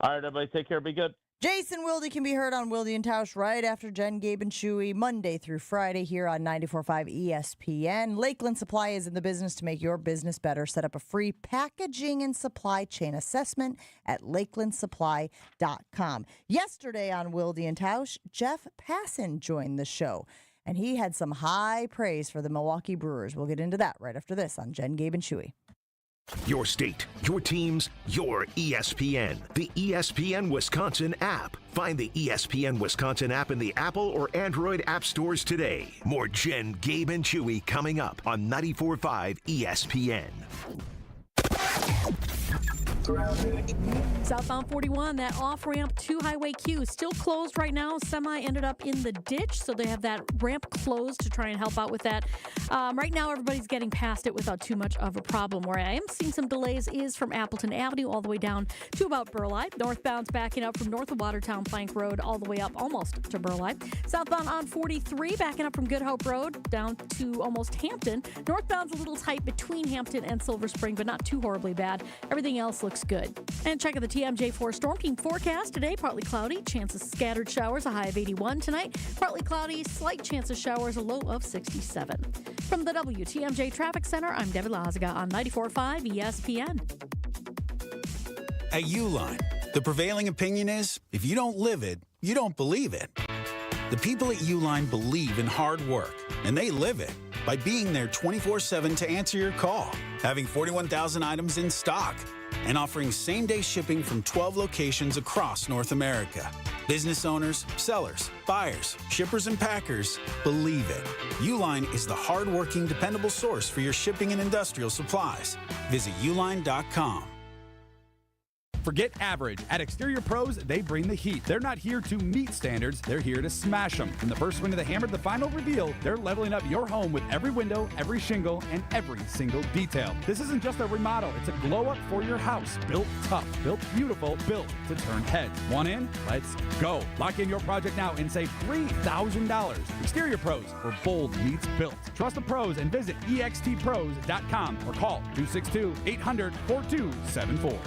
All right, everybody, take care. Be good. Jason Wilde can be heard on Wilde and Tausch right after Jen, Gabe, and Chewy, Monday through Friday here on 94.5 ESPN. Lakeland Supply is in the business to make your business better. Set up a free packaging and supply chain assessment at lakelandsupply.com. Yesterday on Wilde and Tausch, Jeff Passan joined the show, and he had some high praise for the Milwaukee Brewers. We'll get into that right after this on Jen, Gabe, and Chewy. Your state, your teams, your ESPN. The ESPN Wisconsin app. Find the ESPN Wisconsin app in the Apple or Android app stores today. More Jen, Gabe, and Chewy coming up on 94.5 ESPN. Southbound 41, that off-ramp to Highway Q, still closed right now. Semi ended up in the ditch, so they have that ramp closed to try and help out with that. Right now, everybody's getting past it without too much of a problem. Where I am seeing some delays is from Appleton Avenue all the way down to about Burleigh. Northbound's backing up from north of Watertown Plank Road all the way up almost to Burleigh. Southbound on 43, backing up from Good Hope Road down to almost Hampton. Northbound's a little tight between Hampton and Silver Spring, but not too horribly bad. Everything else looks good. And check out the TMJ4 Storm Team forecast today. Partly cloudy, chance of scattered showers, a high of 81 tonight. Partly cloudy, slight chance of showers, a low of 67. From the WTMJ Traffic Center, I'm Debbie Lazaga on 94.5 ESPN. At Uline, the prevailing opinion is, if you don't live it, you don't believe it. The people at Uline believe in hard work, and they live it by being there 24/7 to answer your call, having 41,000 items in stock, and offering same-day shipping from 12 locations across North America. Business owners, sellers, buyers, shippers, and packers believe it. Uline is the hard-working, dependable source for your shipping and industrial supplies. Visit uline.com. Forget average. At Exterior Pros, they bring the heat. They're not here to meet standards, they're here to smash them. From the first swing of the hammer to the final reveal, they're leveling up your home with every window, every shingle, and every single detail. This isn't just a remodel, it's a glow up for your house. Built tough, built beautiful, built to turn heads. Want in? Let's go. Lock in your project now and save $3,000. Exterior Pros, where bold meets built. Trust the pros and visit extpros.com or call 262-800-4274.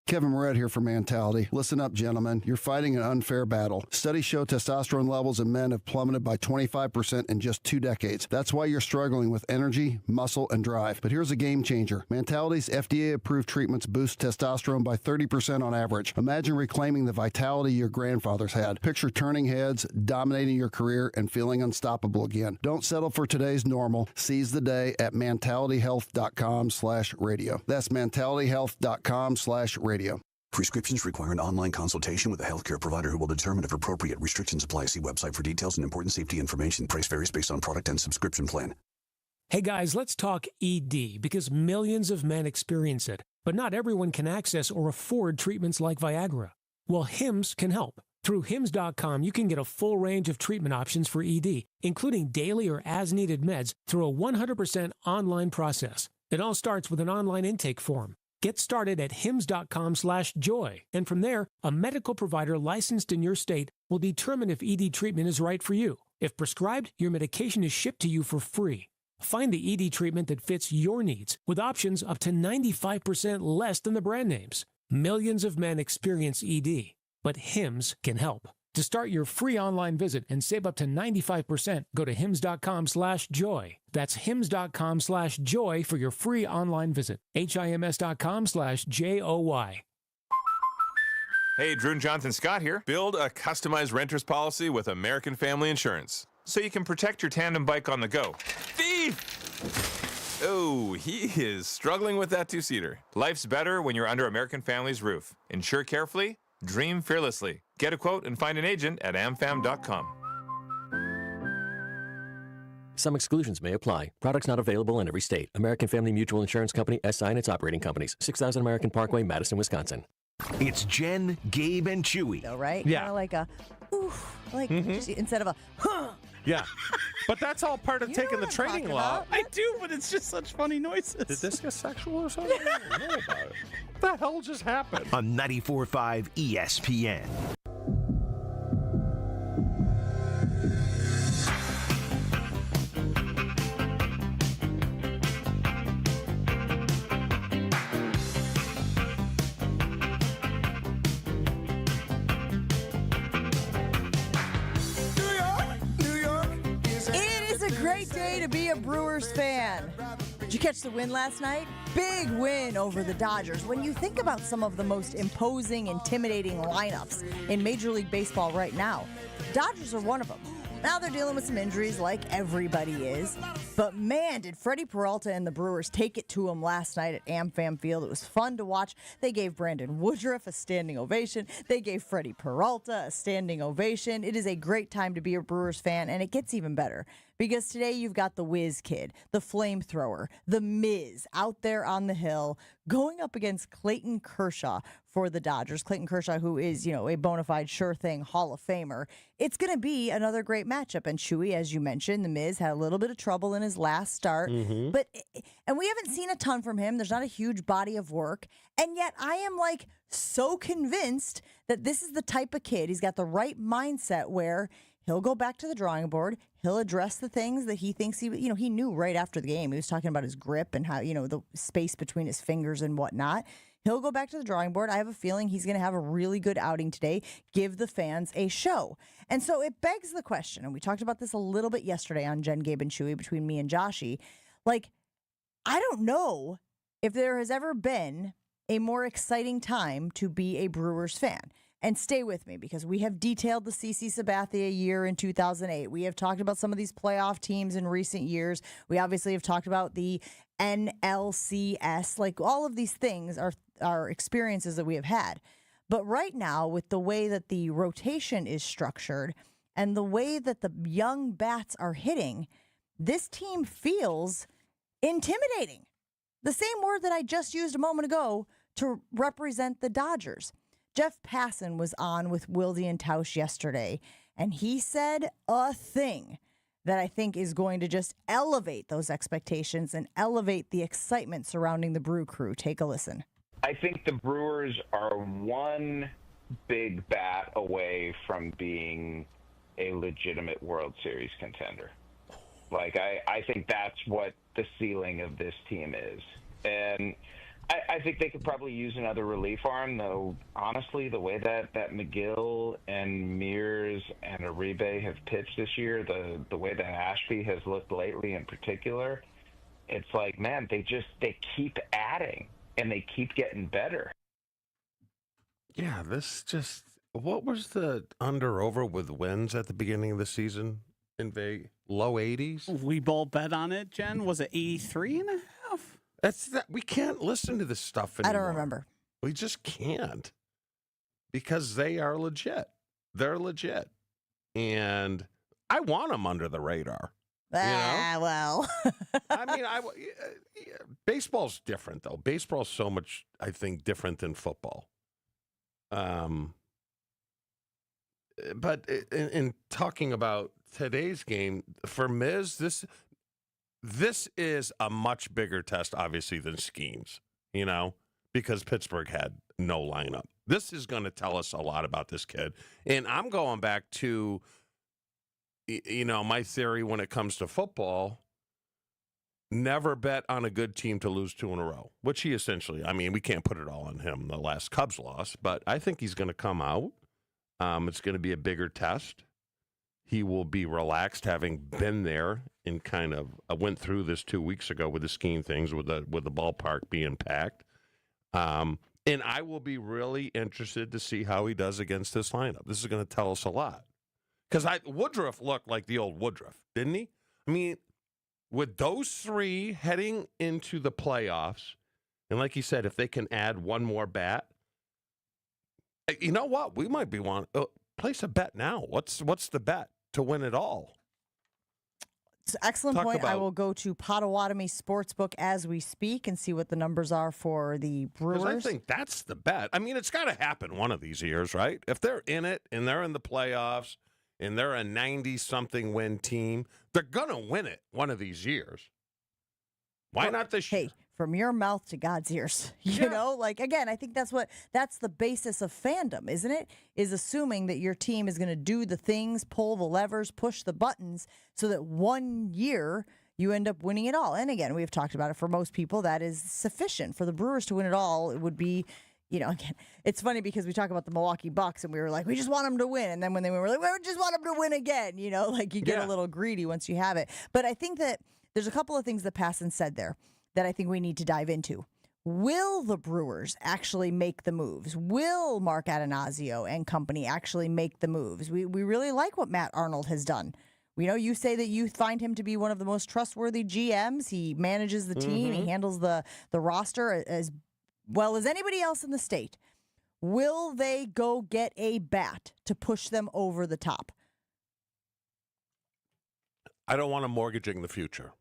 Kevin Moret here for Mentality. Listen up, gentlemen. You're fighting an unfair battle. Studies show testosterone levels in men have plummeted by 25% in just 2 decades. That's why you're struggling with energy, muscle, and drive. But here's a game changer. Mentality's FDA-approved treatments boost testosterone by 30% on average. Imagine reclaiming the vitality your grandfathers had. Picture turning heads, dominating your career, and feeling unstoppable again. Don't settle for today's normal. Seize the day at mentalityhealth.com/radio. That's mentalityhealth.com/radio. Prescriptions require an online consultation with a healthcare provider who will determine if appropriate restrictions apply. See website for details and important safety information. Price varies based on product and subscription plan. Hey guys, let's talk ED because millions of men experience it, but not everyone can access or afford treatments like Viagra. Well, Hims can help. Through Hims.com, you can get a full range of treatment options for ED, including daily or as-needed meds through a 100% online process. It all starts with an online intake form. Get started at hims.com/joy, and from there, a medical provider licensed in your state will determine if ED treatment is right for you. If prescribed, your medication is shipped to you for free. Find the ED treatment that fits your needs, with options up to 95% less than the brand names. Millions of men experience ED, but Hims can help. To start your free online visit and save up to 95%, go to hims.com/joy. That's hims.com/joy for your free online visit. HIMS.com/JOY. Hey, Drew and Jonathan Scott here. Build a customized renter's policy with American Family Insurance so you can protect your tandem bike on the go. Thief! Oh, he is struggling with that two-seater. Life's better when you're under American Family's roof. Insure carefully. Dream fearlessly. Get a quote and find an agent at amfam.com. Some exclusions may apply. Products not available in every state. American Family Mutual Insurance Company, SI and its operating companies. 6000 American Parkway, Madison, Wisconsin. It's Jen, Gabe, and Chewy. Right? Yeah. Kind of like a, oof, like just, instead of a, huh, Yeah. But that's all part of taking the training law. I do, but it's just such funny noises. Did this get sexual or something? I don't know about it. What the hell just happened? On 94.5 ESPN. Great day to be a Brewers fan. Did you catch the win last night? Big win over the Dodgers. When you think about some of the most imposing, intimidating lineups in Major League Baseball right now, Dodgers are one of them. Now they're dealing with some injuries like everybody is. But man, did Freddie Peralta and the Brewers take it to him last night at AmFam Field. It was fun to watch. They gave Brandon Woodruff a standing ovation. They gave Freddie Peralta a standing ovation. It is a great time to be a Brewers fan, and it gets even better. Because today you've got the Whiz Kid, the Flamethrower, the Miz out there on the hill going up against Clayton Kershaw for the Dodgers. Clayton Kershaw, who is, a bona fide sure thing Hall of Famer. It's going to be another great matchup. And Chewy, as you mentioned, the Miz had a little bit of trouble in his last start. And we haven't seen a ton from him. There's not a huge body of work. And yet I am so convinced that this is the type of kid. He's got the right mindset where he'll go back to the drawing board. He'll address the things that he thinks he knew right after the game. He was talking about his grip and how, the space between his fingers and whatnot. He'll go back to the drawing board. I have a feeling he's going to have a really good outing today, give the fans a show. And so it begs the question, and we talked about this a little bit yesterday on Jen, Gabe, and Chewy between me and Joshy. I don't know if there has ever been a more exciting time to be a Brewers fan. And stay with me because we have detailed the CC Sabathia year in 2008. We have talked about some of these playoff teams in recent years. We obviously have talked about the NLCS. All of these things are experiences that we have had. But right now, with the way that the rotation is structured and the way that the young bats are hitting, this team feels intimidating. The same word that I just used a moment ago to represent the Dodgers. Jeff Passan was on with Wilde and Tausch yesterday, and he said a thing that I think is going to just elevate those expectations and elevate the excitement surrounding the Brew Crew. Take a listen. I think the Brewers are one big bat away from being a legitimate World Series contender. I think that's what the ceiling of this team is. And I think they could probably use another relief arm, though, honestly, the way that McGill and Mears and Uribe have pitched this year, the way that Ashby has looked lately in particular, it's man, they keep adding, and they keep getting better. Yeah, what was the under-over with wins at the beginning of the season in Vegas? Low 80s? We both bet on it, Jen. Was it 83.5? We can't listen to this stuff anymore. I don't remember. We just can't because they are legit. They're legit. And I want them under the radar. Well. Baseball's different, though. Baseball's so much, I think, different than football. But in talking about today's game, for Miz, this is a much bigger test, obviously, than schemes, because Pittsburgh had no lineup. This is going to tell us a lot about this kid. And I'm going back to, my theory when it comes to football, never bet on a good team to lose 2 in a row, which he essentially, we can't put it all on him, the last Cubs loss, but I think he's going to come out. It's going to be a bigger test. He will be relaxed, having been there and kind of went through this 2 weeks ago with the skiing things, with the ballpark being packed. And I will be really interested to see how he does against this lineup. This is going to tell us a lot. Because Woodruff looked like the old Woodruff, didn't he? With those three heading into the playoffs, and like you said, if they can add one more bat, you know what? We might be place a bet now. What's the bet to win it all? It's an excellent point. I will go to Potawatomi Sportsbook as we speak and see what the numbers are for the Brewers. I think that's the bet. It's got to happen one of these years, right? If they're in it and they're in the playoffs and they're a 90-something win team, they're going to win it one of these years. Why not this year? Hey, from your mouth to God's ears. You know, like, again, I think that's the basis of fandom, isn't it? Is assuming that your team is going to do the things, pull the levers, push the buttons, so that one year you end up winning it all. And again, we've talked about it. For most people, that is sufficient. For the Brewers to win it all, it would be, you know, again, it's funny because we talk about the Milwaukee Bucks and we were like, we just want them to win. And then when they win, we're like, we just want them to win again. You know, like you get a little greedy once you have it. But I think that there's a couple of things that Passan said there that I think we need to dive into. Will the Brewers actually make the moves? Will Mark Atanasio and company actually make the moves? We really like what Matt Arnold has done. We know you say that you find him to be one of the most trustworthy GMs. He manages the team. He handles the roster as well as anybody else in the state. Will they go get a bat to push them over the top? I don't want them mortgaging the future.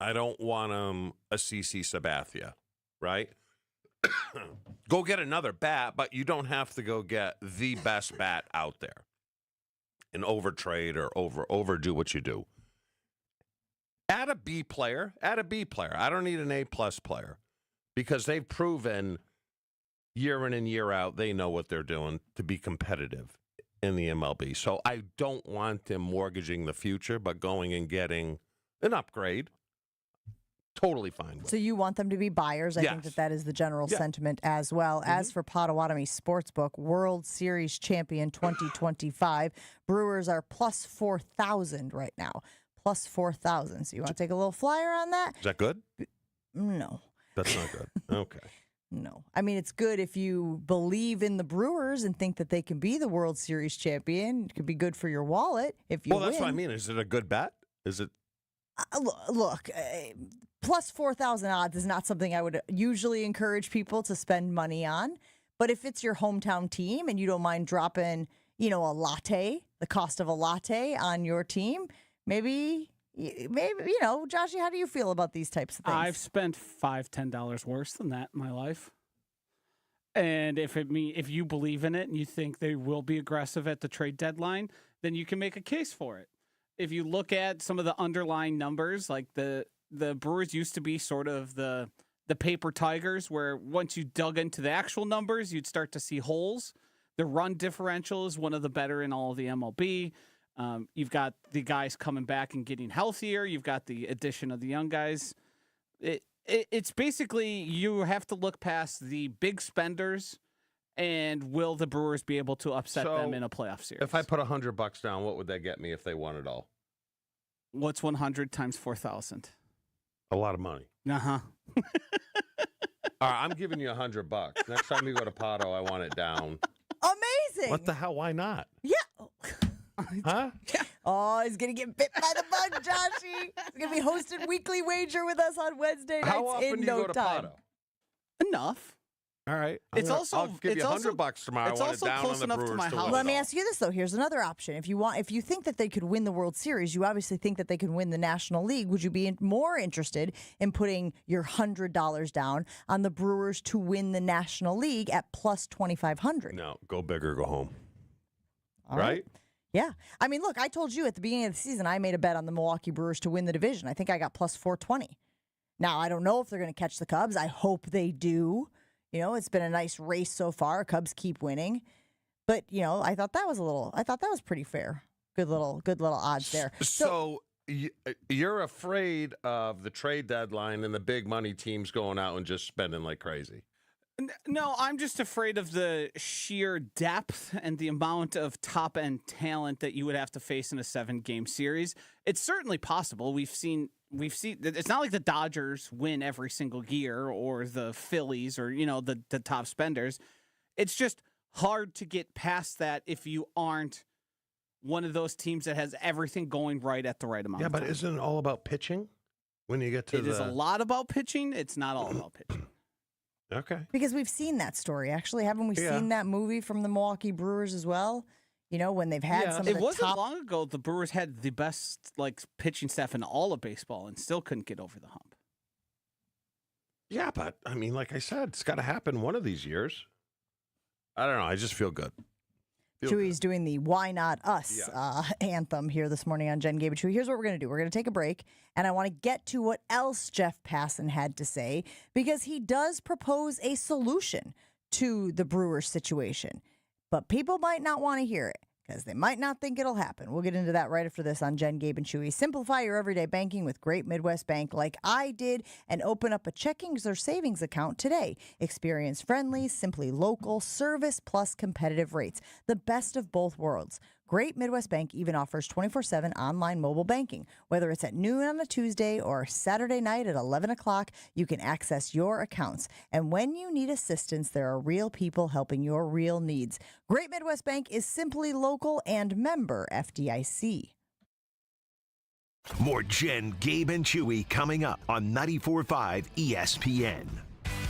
I don't want them a CC Sabathia, right? Go get another bat, but you don't have to go get the best bat out there and overtrade or overdo what you do. Add a B player. I don't need an A-plus player because they've proven year in and year out they know what they're doing to be competitive in the MLB. So I don't want them mortgaging the future, but going and getting an upgrade. Totally fine with. So you want them to be buyers. I think that is the general sentiment as well. As for Potawatomi Sportsbook, World Series champion 2025, Brewers are plus 4,000 right now. Plus 4,000. So you want to take a little flyer on that? Is that good? No. That's not good. Okay. No. I mean, it's good if you believe in the Brewers and think that they can be the World Series champion. It could be good for your wallet if you win. That's what I mean. Is it a good bet? Is it? Look, plus 4,000 odds is not something I would usually encourage people to spend money on. But if it's your hometown team and you don't mind dropping, a latte, the cost of a latte on your team, maybe, Joshy, how do you feel about these types of things? I've spent $5-10 worse than that in my life. And if you believe in it and you think they will be aggressive at the trade deadline, then you can make a case for it. If you look at some of the underlying numbers, like the Brewers used to be sort of the paper tigers, where once you dug into the actual numbers, you'd start to see holes. The run differential is one of the better in all of the MLB. You've got the guys coming back and getting healthier. You've got the addition of the young guys. It's basically you have to look past the big spenders, and will the Brewers be able to upset them in a playoff series? If I put $100 down, what would that get me if they won it all? What's 100 times 4,000? A lot of money. Uh-huh. All right, I'm giving you $100. Next time you go to Pato, I want it down. Amazing. What the hell? Why not? Yeah. Huh? Oh, he's going to get bit by the bug, Joshy. He's going to be hosting Weekly Wager with us on Wednesday nights How often in do you no go to time. Pato? Enough. All right. I'll give you $100 tomorrow. It's I want also it down close on the enough to Brewers my to house. win Let it me all. ask you this, though. Here's another option. If you think that they could win the World Series, you obviously think that they can win the National League. Would you be more interested in putting your $100 down on the Brewers to win the National League at plus 2,500? No, go big or go home. All right? Yeah. I mean, look, I told you at the beginning of the season, I made a bet on the Milwaukee Brewers to win the division. I think I got plus 420. Now, I don't know if they're going to catch the Cubs. I hope they do. It's been a nice race so far. Cubs keep winning. But, I thought that was pretty fair. Good little odds there. So you're afraid of the trade deadline and the big money teams going out and just spending like crazy. No, I'm just afraid of the sheer depth and the amount of top-end talent that you would have to face in a 7-game series. It's certainly possible. We've seen it's not like the Dodgers win every single year or the Phillies or, the top spenders. It's just hard to get past that if you aren't one of those teams that has everything going right at the right amount of time. Yeah, but isn't it all about pitching when you get to It is a lot about pitching. It's not all about pitching. Okay. Because we've seen that story, actually. Haven't we seen that movie from the Milwaukee Brewers as well? When they've had some of the It wasn't top... long ago the Brewers had the best pitching staff in all of baseball and still couldn't get over the hump. Yeah, but, I mean, like I said, it's got to happen one of these years. I don't know. I just feel good. Chewy's doing the Why Not Us anthem here this morning on Jen, Gabe, and Chewy. Here's what we're going to do. We're going to take a break, and I want to get to what else Jeff Passan had to say, because he does propose a solution to the Brewers situation. But people might not want to hear it, because they might not think it'll happen. We'll get into that right after this on Jen, Gabe, and Chewy. Simplify your everyday banking with Great Midwest Bank like I did and open up a checking or savings account today. Experience friendly, simply local, service plus competitive rates. The best of both worlds. Great Midwest Bank even offers 24/7 online mobile banking. Whether it's at noon on a Tuesday or Saturday night at 11 o'clock, you can access your accounts. And when you need assistance, there are real people helping your real needs. Great Midwest Bank is simply local and member FDIC. More Jen, Gabe, and Chewy coming up on 94.5 ESPN.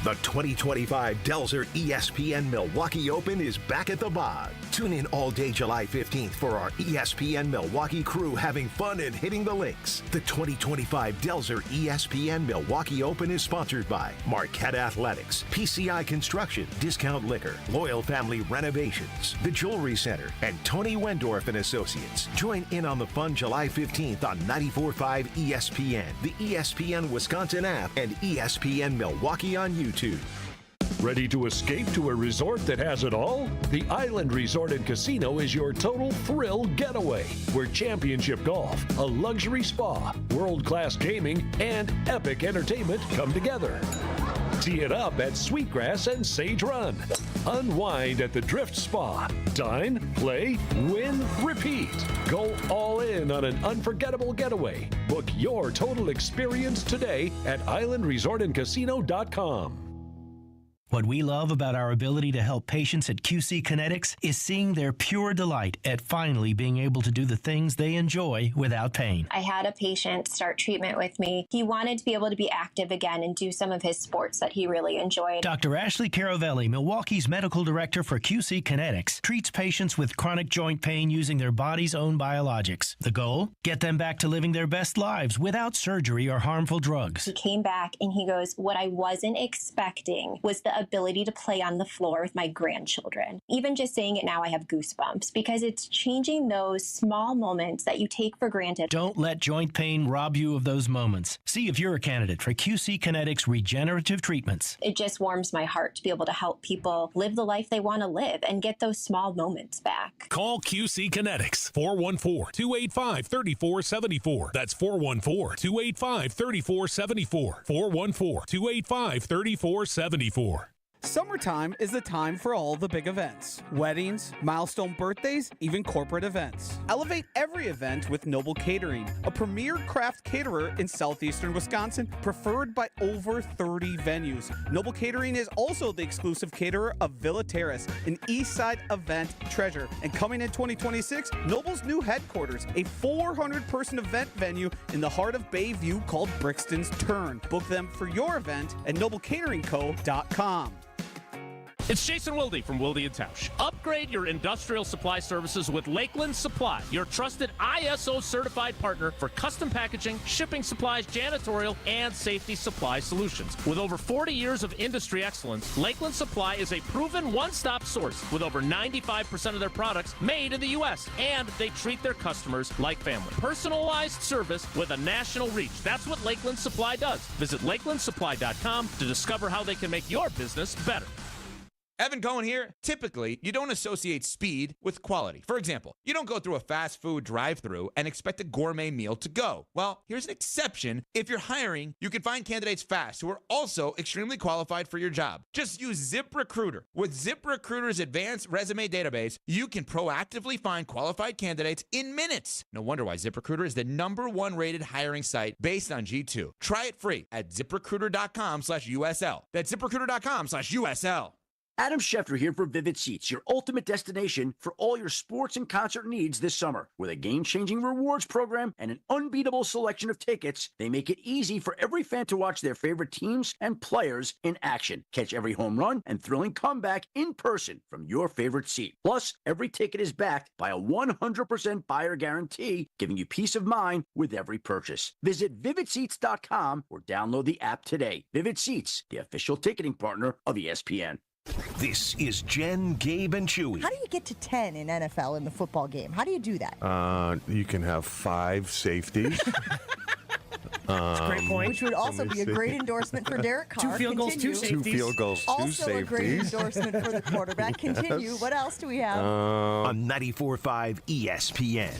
The 2025 Delzer ESPN Milwaukee Open is back at the Bog. Tune in all day July 15th for our ESPN Milwaukee crew having fun and hitting the links. The 2025 Delzer ESPN Milwaukee Open is sponsored by Marquette Athletics, PCI Construction, Discount Liquor, Loyal Family Renovations, The Jewelry Center, and Tony Wendorf and Associates. Join in on the fun July 15th on 94.5 ESPN, the ESPN Wisconsin app, and ESPN Milwaukee on YouTube. Ready to escape to a resort that has it all? The Island Resort and Casino is your total thrill getaway, where championship golf, a luxury spa, world-class gaming, and epic entertainment come together. Tee it up at Sweetgrass and Sage Run. Unwind at the Drift Spa. Dine, play, win, repeat. Go all in on an unforgettable getaway. Book your total experience today at islandresortandcasino.com. What we love about our ability to help patients at QC Kinetics is seeing their pure delight at finally being able to do the things they enjoy without pain. I had a patient start treatment with me. He wanted to be able to be active again and do some of his sports that he really enjoyed. Dr. Ashley Caravelli, Milwaukee's medical director for QC Kinetics, treats patients with chronic joint pain using their body's own biologics. The goal? Get them back to living their best lives without surgery or harmful drugs. He came back and he goes, what I wasn't expecting was the ability to play on the floor with my grandchildren. Even just saying it now, I have goosebumps because it's changing those small moments that you take for granted. Don't let joint pain rob you of those moments. See if you're a candidate for QC Kinetics regenerative treatments. It just warms my heart to be able to help people live the life they want to live and get those small moments back. Call QC Kinetics, 414-285-3474. That's 414-285-3474. 414-285-3474. Summertime is the time for all the big events. Weddings, milestone birthdays, even corporate events. Elevate every event with Noble Catering, a premier craft caterer in southeastern Wisconsin, preferred by over 30 venues. Noble Catering is also the exclusive caterer of Villa Terrace, an east side event treasure. And coming in 2026, Noble's new headquarters, a 400-person event venue in the heart of Bayview called Brixton's Turn. Book them for your event at noblecateringco.com. It's Jason Wilde from Wilde & Tausch. Upgrade your industrial supply services with Lakeland Supply, your trusted ISO certified partner for custom packaging, shipping supplies, janitorial, and safety supply solutions. With over 40 years of industry excellence, Lakeland Supply is a proven one-stop source with over 95% of their products made in the U.S., and they treat their customers like family. Personalized service with a national reach. That's what Lakeland Supply does. Visit lakelandsupply.com to discover how they can make your business better. Evan Cohen here. Typically, you don't associate speed with quality. For example, you don't go through a fast food drive-thru and expect a gourmet meal to go. Well, here's an exception. If you're hiring, you can find candidates fast who are also extremely qualified for your job. Just use ZipRecruiter. With ZipRecruiter's advanced resume database, you can proactively find qualified candidates in minutes. No wonder why ZipRecruiter is the #1 rated hiring site based on G2. Try it free at ZipRecruiter.com/USL. That's ZipRecruiter.com/USL. Adam Schefter here for Vivid Seats, your ultimate destination for all your sports and concert needs this summer. With a game-changing rewards program and an unbeatable selection of tickets, they make it easy for every fan to watch their favorite teams and players in action. Catch every home run and thrilling comeback in person from your favorite seat. Plus, every ticket is backed by a 100% buyer guarantee, giving you peace of mind with every purchase. Visit VividSeats.com or download the app today. Vivid Seats, the official ticketing partner of ESPN. This is Jen, Gabe, and Chewy. How do you get to 10 in NFL in the football game? How do you do that? You can have 5 safeties. That's a great point. Which would also be a great endorsement for Derek Carr. 2 field goals, 2 safeties. 2 field goals, 2 also safeties. Also a great endorsement for the quarterback. Continue. Yes. What else do we have? On 94.5 ESPN.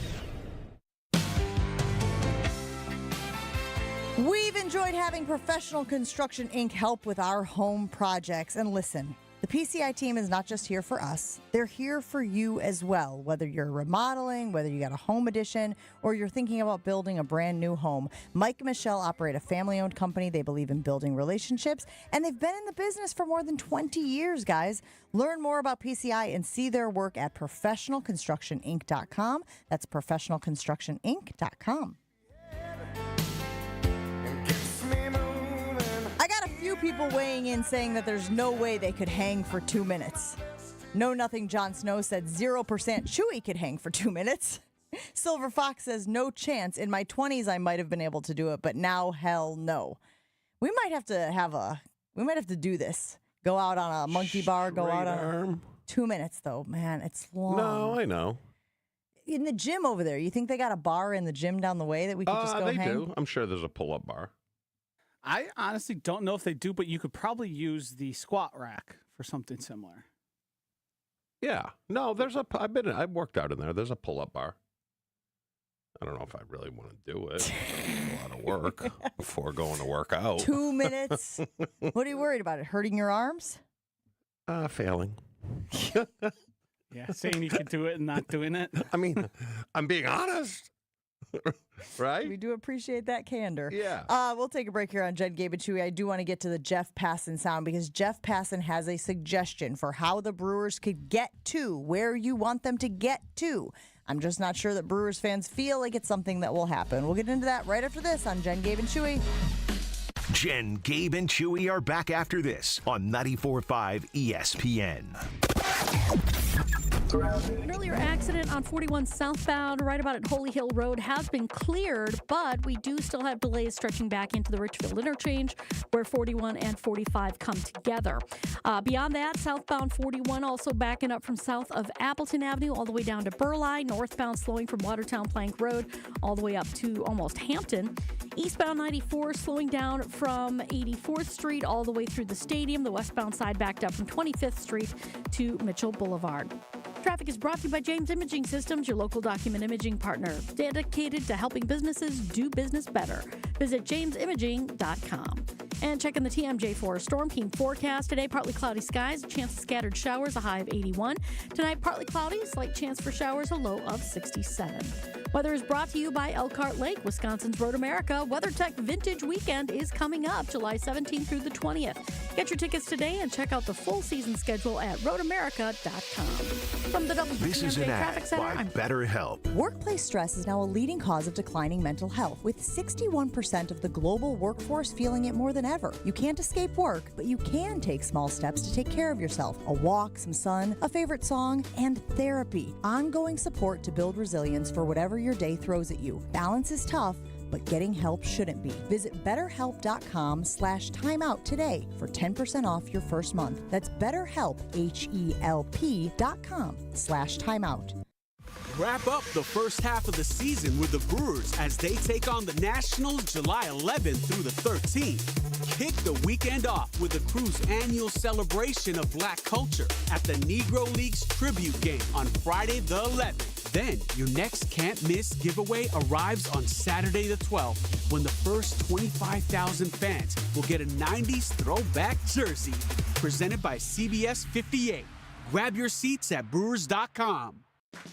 We've enjoyed having Professional Construction Inc. help with our home projects. And listen, the PCI team is not just here for us. They're here for you as well. Whether you're remodeling, whether you got a home addition, or you're thinking about building a brand new home. Mike and Michelle operate a family-owned company. They believe in building relationships, and they've been in the business for more than 20 years, guys. Learn more about PCI and see their work at professionalconstructioninc.com. That's professionalconstructioninc.com. I got a few people weighing in saying that there's no way they could hang for 2 minutes. No Nothing Jon Snow said 0% Chewy could hang for 2 minutes. Silver Fox says no chance. In my 20s I might have been able to do it, but now hell no. We might have to do this. Go out on a monkey bar, go out on 2 minutes though, man. It's long. No, I know. In the gym over there, you think they got a bar in the gym down the way that we could just go hang? They do. I'm sure there's a pull-up bar. I honestly don't know if they do, but you could probably use the squat rack for something similar. Yeah. No, I've worked out in there. There's a pull-up bar. I don't know if I really want to do it. It's a lot of work before going to work out. 2 minutes. What are you worried about? It hurting your arms? Failing. Yeah, saying you could do it and not doing it. I mean, I'm being honest. Right? We do appreciate that candor. Yeah. We'll take a break here on Jen, Gabe, and Chewy. I do want to get to the Jeff Passan sound because Jeff Passan has a suggestion for how the Brewers could get to where you want them to get to. I'm just not sure that Brewers fans feel like it's something that will happen. We'll get into that right after this on Jen, Gabe, and Chewy. Jen, Gabe, and Chewy are back after this on 94.5 ESPN. An earlier accident on 41 southbound right about at Holy Hill Road has been cleared, but we do still have delays stretching back into the Richfield interchange where 41 and 45 come together. Beyond that, southbound 41 also backing up from south of Appleton Avenue all the way down to Burleigh, northbound slowing from Watertown Plank Road all the way up to almost Hampton. Eastbound 94 slowing down from 84th Street all the way through the stadium. The westbound side backed up from 25th Street to Mitchell Boulevard. Traffic is brought to you by James Imaging Systems, your local document imaging partner, dedicated to helping businesses do business better. Visit jamesimaging.com. And checking the TMJ4 Storm Team forecast. Today, partly cloudy skies, a chance of scattered showers, a high of 81. Tonight, partly cloudy, slight chance for showers, a low of 67. Weather is brought to you by Elkhart Lake, Wisconsin's Road America. WeatherTech Vintage Weekend is coming up July 17th through the 20th. Get your tickets today and check out the full season schedule at roadamerica.com. From the This is an ad by BetterHelp. Workplace stress is now a leading cause of declining mental health, with 61% of the global workforce feeling it more than ever. You can't escape work, but you can take small steps to take care of yourself. A walk, some sun, a favorite song, and therapy. Ongoing support to build resilience for whatever your day throws at you. Balance is tough, but getting help shouldn't be. Visit BetterHelp.com/timeout today for 10% off your first month. That's BetterHelp, HELP.com/timeout. Wrap up the first half of the season with the Brewers as they take on the Nationals July 11th through the 13th. Kick the weekend off with the Crew's annual celebration of black culture at the Negro Leagues tribute game on Friday the 11th. Then, your next can't-miss giveaway arrives on Saturday the 12th when the first 25,000 fans will get a 90s throwback jersey presented by CBS 58. Grab your seats at Brewers.com.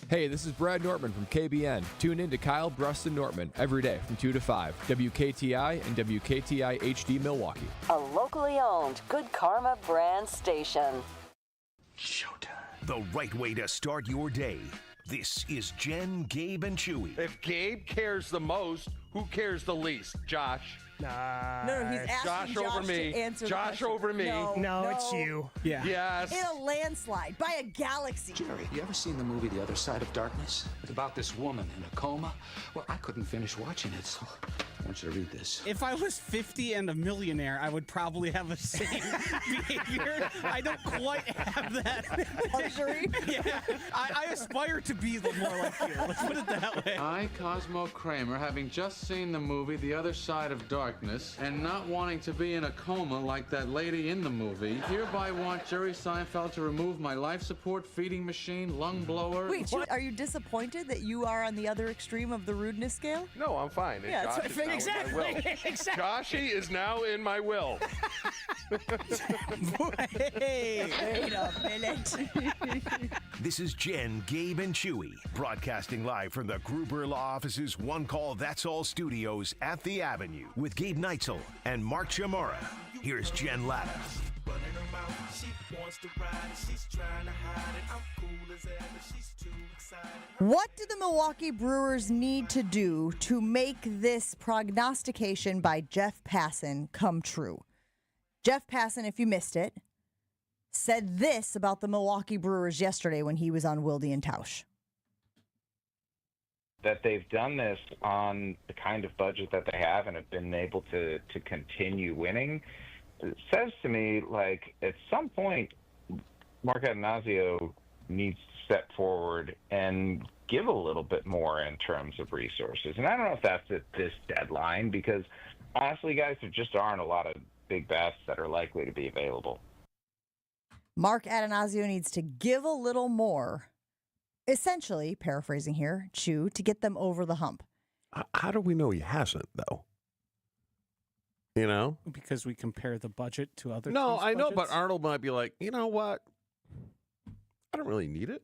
Hey, this is Brad Nortman from KBN. Tune in to Kyle Bruston Nortman every day from 2 to 5. WKTI and WKTI HD Milwaukee. A locally owned Good Karma brand station. Showtime. The right way to start your day. This is Jen, Gabe, and Chewy. If Gabe cares the most, who cares the least? Josh? No, he's asking Josh to answer the question. over me. No, it's you. Yeah. Yes. In a landslide by a galaxy. Jerry, you ever seen the movie The Other Side of Darkness? It's about this woman in a coma. Well, I couldn't finish watching it, so I want you to read this. If I was 50 and a millionaire, I would probably have the same behavior. I don't quite have that luxury. Yeah, I aspire to be more like you. Let's put it that way. I, Cosmo Kramer, having just seen the movie The Other Side of Darkness and not wanting to be in a coma like that lady in the movie, hereby want Jerry Seinfeld to remove my life support, feeding machine, lung blower. Wait, are you disappointed that you are on the other extreme of the rudeness scale? No, I'm fine. Yeah, that's what I figured. Exactly. Joshy is now in my will. Hey, wait a minute. This is Jen, Gabe, and Chewy, broadcasting live from the Gruber Law Office's One Call That's All studios at the Avenue with Gabe Neitzel and Mark Chamora. Here's Jen Latta. What do the Milwaukee Brewers need to do to make this prognostication by Jeff Passan come true? Jeff Passan, if you missed it, said this about the Milwaukee Brewers yesterday when he was on Wilde and Tausch. That they've done this on the kind of budget that they have and have been able to continue winning, it says to me, like, at some point, Mark Atanasio needs to step forward and give a little bit more in terms of resources. And I don't know if that's at this deadline, because honestly, guys, there just aren't a lot of big bats that are likely to be available. Mark Atanasio needs to give a little more, essentially, paraphrasing here, Chew, to get them over the hump. How do we know he hasn't, though? You know? Because we compare the budget to other No, teams' I know, budgets? but Arnold might be like, you know what? I don't really need it.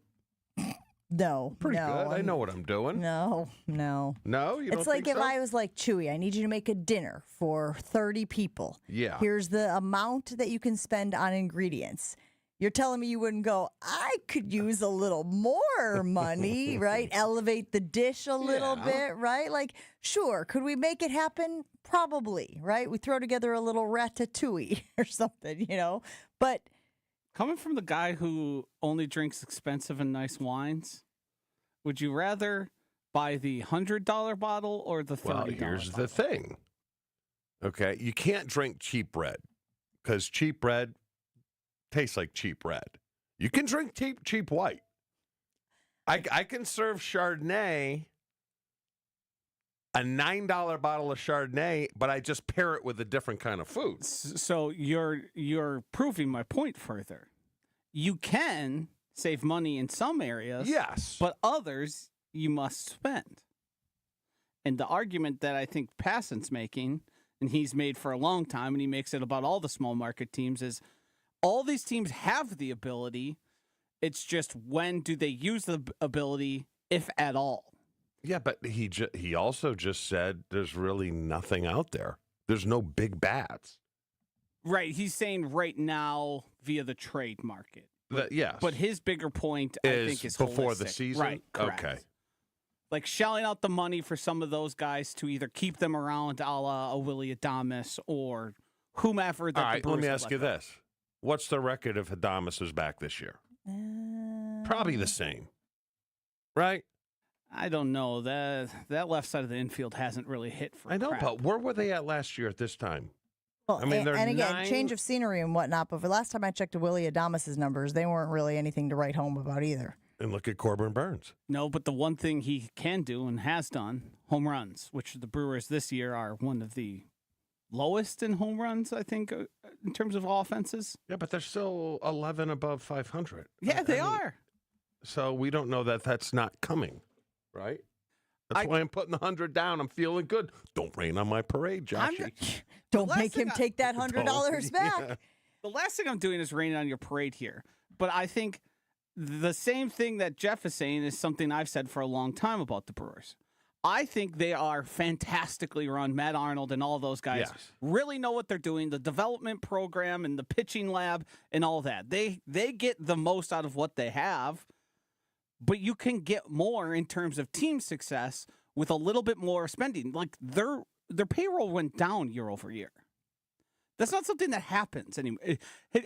No. Pretty good. I know what I'm doing. No. No? You don't It's like think if so? I was like, Chewy, I need you to make a dinner for 30 people. Yeah. Here's the amount that you can spend on ingredients. You're telling me you wouldn't go, I could use a little more money, right? Elevate the dish a little bit, right? Like, sure. Could we make it happen? Probably, right? We throw together a little ratatouille or something, But coming from the guy who only drinks expensive and nice wines, would you rather buy the $100 bottle or the $30 Well, here's bottle? the thing. Okay, you can't drink cheap red because cheap red tastes like cheap red. You can drink cheap white. I can serve Chardonnay, a $9 bottle of Chardonnay, but I just pair it with a different kind of food. So you're proving my point further. You can save money in some areas, yes, but others you must spend. And the argument that I think Passan's making, and he's made for a long time, and he makes it about all the small market teams, is all these teams have the ability. It's just when do they use the ability, if at all? Yeah, but he also just said there's really nothing out there. There's no big bats. Right. He's saying right now via the trade market. Yes. But his bigger point, I think, is before the holistic. season? Right. Correct. Okay. Like shelling out the money for some of those guys to either keep them around, a la a Willie Adames or whomever. That All right, let me ask you go. this. What's the record if Adames is back this year? Probably the same. Right? I don't know. That left side of the infield hasn't really hit for I know, crap. but where were they at last year at this time? Well, I mean, they're and again, 9 change of scenery and whatnot. But the last time I checked Willie Adames' numbers, they weren't really anything to write home about either. And look at Corbin Burns. No, but the one thing he can do and has done, home runs, which the Brewers this year are one of the lowest in home runs, I think, in terms of offenses. Yeah, but they're still 11 above 500. Yeah, they are. So we don't know that that's not coming, right? That's why I'm putting the 100 down. I'm feeling good. Don't rain on my parade, Joshy. Don't make him take that $100 back. Yeah. The last thing I'm doing is raining on your parade here. But I think the same thing that Jeff is saying is something I've said for a long time about the Brewers. I think they are fantastically run. Matt Arnold and all those guys really know what they're doing. The development program and the pitching lab and all that. They get the most out of what they have, but you can get more in terms of team success with a little bit more spending. Like their payroll went down year over year. That's not something that happens anymore.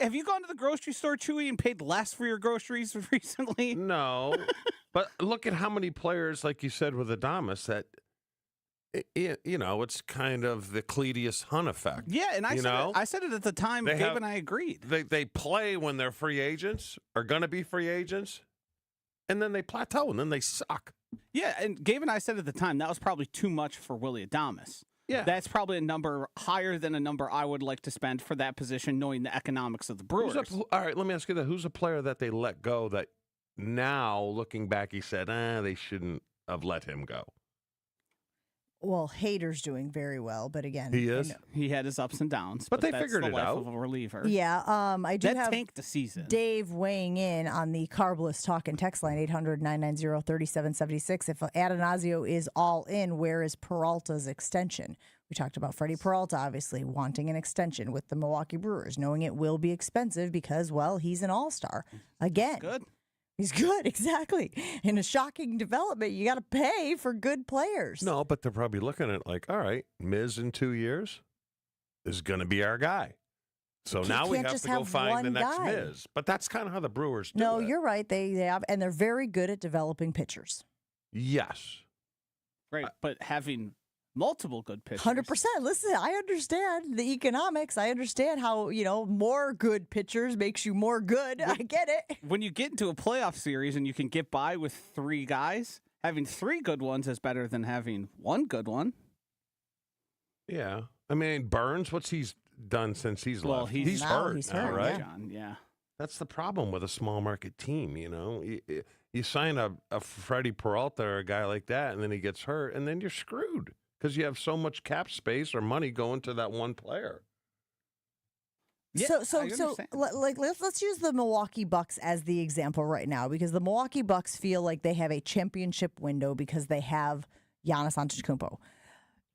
Have you gone to the grocery store, Chewy, and paid less for your groceries recently? No, but look at how many players, like you said with Adames, that it's kind of the Cletus Hunt effect. Yeah, and I said it at the time. Gabe and I agreed. They play when they're free agents, are going to be free agents, and then they plateau, and then they suck. Yeah, and Gabe and I said at the time that was probably too much for Willie Adames. Yeah. That's probably a number higher than a number I would like to spend for that position, knowing the economics of the Brewers. All right, let me ask you that. Who's a player that they let go that now, looking back, he said, they shouldn't have let him go? Well, Hader's doing very well, but again, he is. He had his ups and downs, but they that's figured the it life out. Of a reliever. Yeah, I do have tanked the season. Dave weighing in on the Carbless talk and text line 800-990-3776. If Atanasio is all in, where is Peralta's extension? We talked about Freddie Peralta obviously wanting an extension with the Milwaukee Brewers, knowing it will be expensive because, well, he's an all-star again. Good. He's good, exactly. In a shocking development, you got to pay for good players. No, but they're probably looking at it like, all right, Miz in 2 years is going to be our guy. So now we have to go find the next Miz. But that's kind of how the Brewers do it. No, you're right. They have, and they're very good at developing pitchers. Yes. Right, but having multiple good pitchers. 100%. Listen, I understand the economics. I understand how, more good pitchers makes you more good. I get it. When you get into a playoff series and you can get by with 3 guys, having 3 good ones is better than having 1 good one. Yeah. I mean, Burns, what's he's done since he's left? He's hurt. He's now, hurt, right? John, yeah. That's the problem with a small market team, You sign a Freddie Peralta or a guy like that, and then he gets hurt, and then you're screwed. Because you have so much cap space or money going to that one player. Yeah, so let's use the Milwaukee Bucks as the example right now, because the Milwaukee Bucks feel like they have a championship window because they have Giannis Antetokounmpo.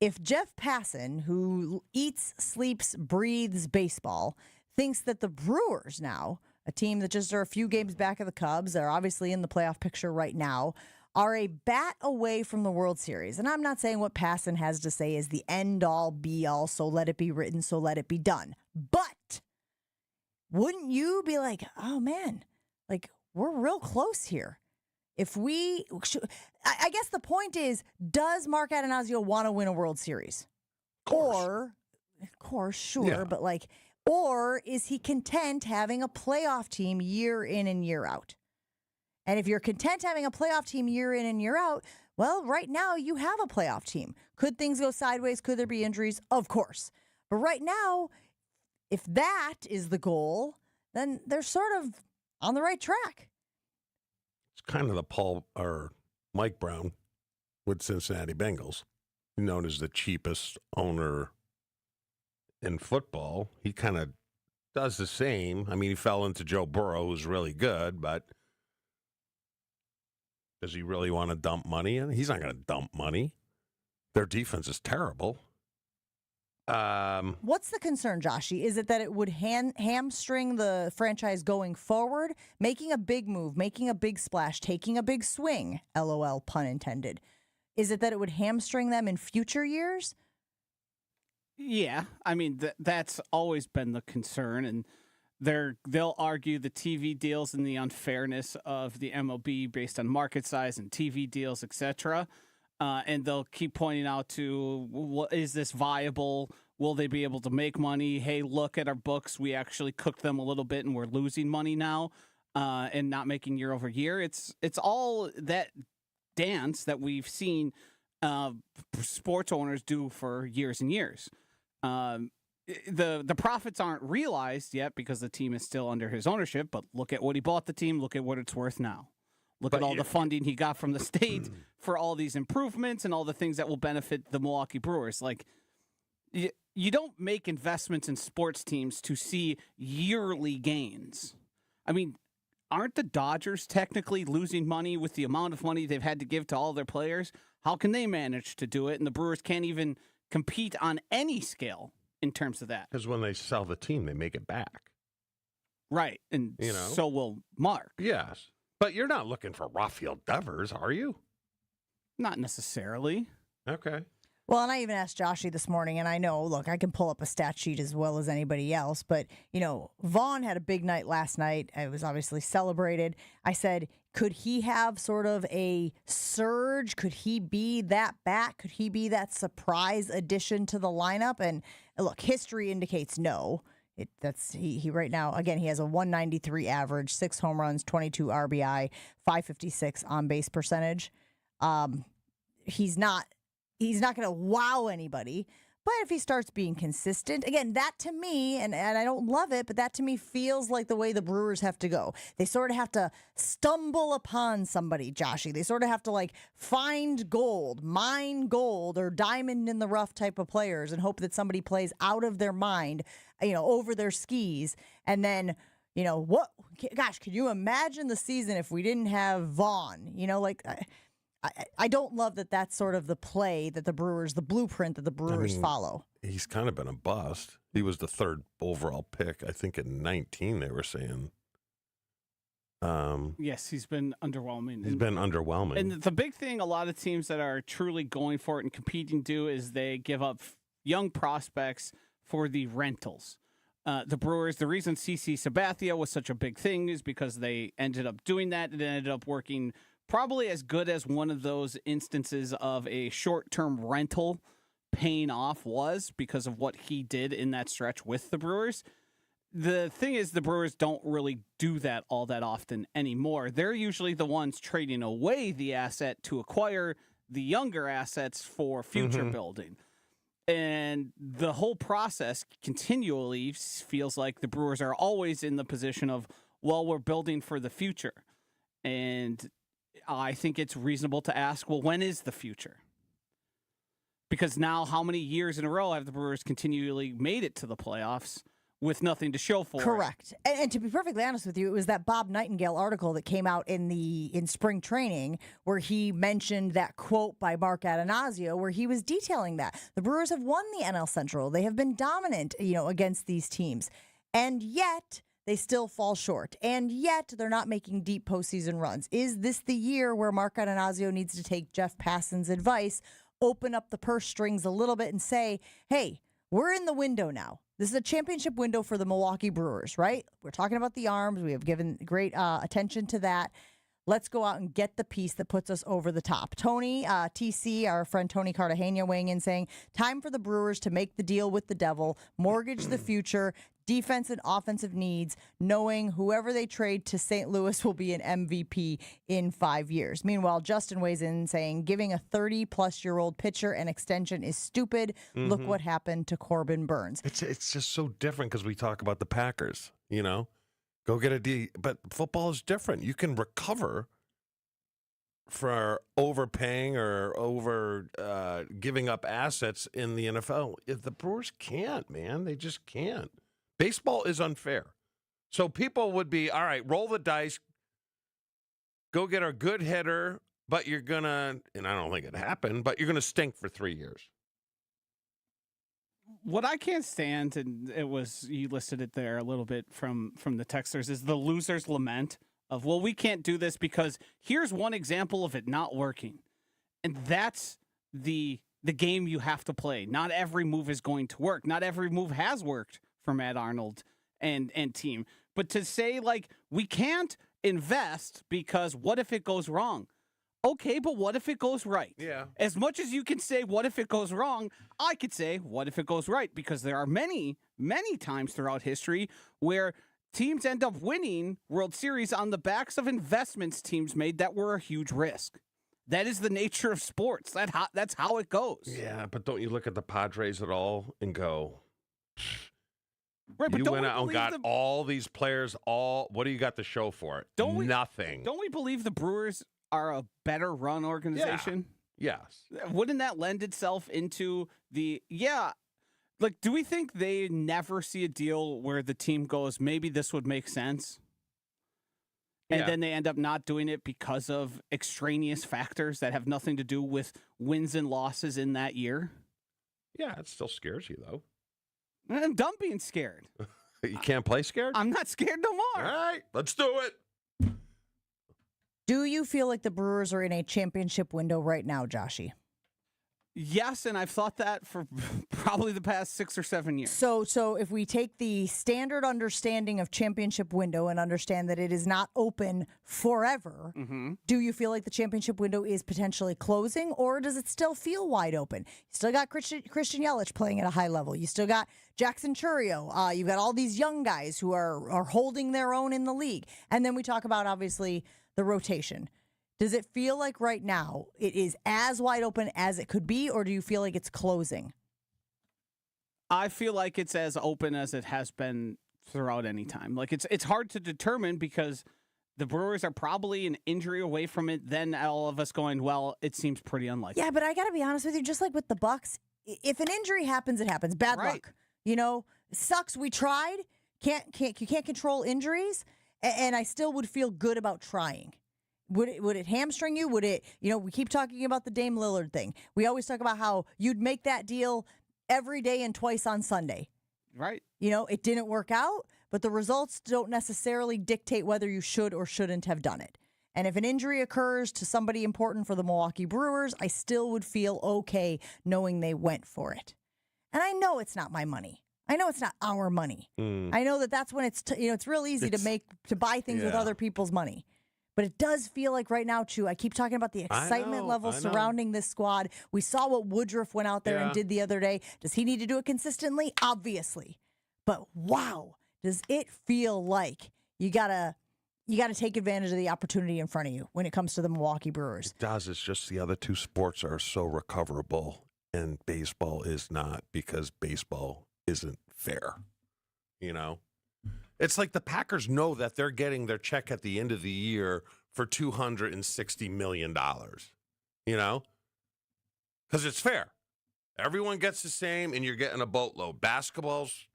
If Jeff Passan, who eats, sleeps, breathes baseball, thinks that the Brewers now, a team that just are a few games back of the Cubs, are obviously in the playoff picture right now, are a bat away from the World Series. And I'm not saying what Passan has to say is the end-all, be-all, so let it be written, so let it be done. But wouldn't you be like, oh, man, we're real close here. I guess the point is, does Mark Atanasio want to win a World Series? Of course, sure, yeah. But or is he content having a playoff team year in and year out? And if you're content having a playoff team year in and year out, well, right now you have a playoff team. Could things go sideways? Could there be injuries? Of course. But right now, if that is the goal, then they're sort of on the right track. It's kind of the Paul or Mike Brown with Cincinnati Bengals, known as the cheapest owner in football. He kind of does the same. I mean, he fell into Joe Burrow, who's really good, but does he really want to dump money in? He's not going to dump money. Their defense is terrible. What's the concern, Joshy? Is it that it would hamstring the franchise going forward, making a big move, making a big splash, taking a big swing, LOL, pun intended? Is it that it would hamstring them in future years? Yeah, I mean, that's always been the concern, and they'll argue the TV deals and the unfairness of the MLB based on market size and TV deals, etc. And they'll keep pointing out to, is this viable? Will they be able to make money? Hey, look at our books. We actually cooked them a little bit, and we're losing money now, and not making year over year. It's all that dance that we've seen sports owners do for years and years. The profits aren't realized yet because the team is still under his ownership, but look at what he bought the team. Look at what it's worth now. Look at all the funding he got from the state for all these improvements and all the things that will benefit the Milwaukee Brewers. You don't make investments in sports teams to see yearly gains. I mean, aren't the Dodgers technically losing money with the amount of money they've had to give to all their players? How can they manage to do it? And the Brewers can't even compete on any scale in terms of that. Because when they sell the team, they make it back. Right. And so will Mark. Yes. But you're not looking for Rafael Devers, are you? Not necessarily. Okay. Well, and I even asked Joshy this morning, and I know, look, I can pull up a stat sheet as well as anybody else, but, Vaughn had a big night last night. It was obviously celebrated. I said, could he have sort of a surge? Could he be that bat? Could he be that surprise addition to the lineup? And look, history indicates no. He right now, again, he has a 193 average, 6 home runs, 22 RBI, 556 on base percentage. He's not going to wow anybody, but if he starts being consistent, again, that to me, and I don't love it, but that to me feels like the way the Brewers have to go. They sort of have to stumble upon somebody, Joshy. They sort of have to find gold, mine gold, or diamond in the rough type of players and hope that somebody plays out of their mind, over their skis. And then, could you imagine the season if we didn't have Vaughn? I don't love that that's sort of the play that the blueprint that the Brewers follow. He's kind of been a bust. He was the 3rd overall pick, I think, in 19, they were saying. Yes, he's been underwhelming. He's been underwhelming. And the big thing a lot of teams that are truly going for it and competing do is they give up young prospects for the rentals. The Brewers, the reason CC Sabathia was such a big thing is because they ended up doing that and it ended up working probably as good as one of those instances of a short-term rental paying off was because of what he did in that stretch with the Brewers. The thing is, the Brewers don't really do that all that often anymore. They're usually the ones trading away the asset to acquire the younger assets for future building. And the whole process continually feels like the Brewers are always in the position of, well, we're building for the future. And I think it's reasonable to ask, well, when is the future? Because now how many years in a row have the Brewers continually made it to the playoffs with nothing to show for Correct. it? And to be perfectly honest with you, it was that Bob Nightingale article that came out in spring training where he mentioned that quote by Mark Atanasio where he was detailing that. The Brewers have won the NL Central. They have been dominant, against these teams. And yet they still fall short. And yet they're not making deep postseason runs. Is this the year where Mark Atanasio needs to take Jeff Passan's advice, open up the purse strings a little bit and say, hey, we're in the window now. This is a championship window for the Milwaukee Brewers, right? We're talking about the arms. We have given great attention to that. Let's go out and get the piece that puts us over the top. Tony, TC, our friend Tony Cartagena weighing in saying, time for the Brewers to make the deal with the devil, mortgage the future, defense and offensive needs, knowing whoever they trade to St. Louis will be an MVP in 5 years. Meanwhile, Justin weighs in saying, giving a 30-plus-year-old pitcher an extension is stupid. Look what happened to Corbin Burns. It's just so different because we talk about the Packers, Go get a D. But football is different. You can recover for overpaying or over giving up assets in the NFL. If the Brewers can't, man, they just can't. Baseball is unfair. So people would be, all right, roll the dice, go get a good hitter, but you're going to, and I don't think it happened, but you're going to stink for 3 years. What I can't stand, and you listed it there a little bit from the texters, is the loser's lament of, well, we can't do this because here's one example of it not working. And that's the game you have to play. Not every move is going to work. Not every move has worked for Matt Arnold and team. But to say, we can't invest because what if it goes wrong? Okay, but what if it goes right? Yeah. As much as you can say, what if it goes wrong, I could say, what if it goes right? Because there are many, many times throughout history where teams end up winning World Series on the backs of investments teams made that were a huge risk. That is the nature of sports. That's how it goes. Yeah, but don't you look at the Padres at all and go, right, but you went out and got all these players, what do you got to show for it? Nothing. Don't we believe the Brewers are a better run organization? Yeah. Yes. Wouldn't that lend itself into do we think they never see a deal where the team goes, maybe this would make sense? And then they end up not doing it because of extraneous factors that have nothing to do with wins and losses in that year? Yeah, it still scares you, though. I'm done being scared. You can't play scared? I'm not scared no more. All right, let's do it. Do you feel like the Brewers are in a championship window right now, Joshy? Yes, and I've thought that for probably the past 6 or 7 years. So if we take the standard understanding of championship window and understand that it is not open forever, do you feel like the championship window is potentially closing, or does it still feel wide open? You still got Christian Yelich playing at a high level. You still got Jackson Chourio. You've got all these young guys who are holding their own in the league. And then we talk about, obviously, the rotation. Does it feel like right now it is as wide open as it could be, or do you feel like it's closing? I feel like it's as open as it has been throughout any time. Like it's hard to determine because the Brewers are probably an injury away from it. Then all of us going, well, it seems pretty unlikely. Yeah, but I got to be honest with you, just like with the Bucks, if an injury happens, it happens. Bad luck. You know, it sucks. We tried. You can't control injuries, and I still would feel good about trying. Would it hamstring you? Would it, we keep talking about the Dame Lillard thing. We always talk about how you'd make that deal every day and twice on Sunday. Right. It didn't work out, but the results don't necessarily dictate whether you should or shouldn't have done it. And if an injury occurs to somebody important for the Milwaukee Brewers, I still would feel okay knowing they went for it. And I know it's not my money. I know it's not our money. I know that's when it's real easy to buy things with other people's money. But it does feel like right now, Chew, I keep talking about the excitement level surrounding this squad. We saw what Woodruff went out there and did the other day. Does he need to do it consistently? Obviously. But wow, does it feel like you gotta take advantage of the opportunity in front of you when it comes to the Milwaukee Brewers. It does. It's just the other two sports are so recoverable, and baseball is not, because baseball isn't fair. It's like the Packers know that they're getting their check at the end of the year for $260 million, because it's fair. Everyone gets the same, and you're getting a boatload. Basketball's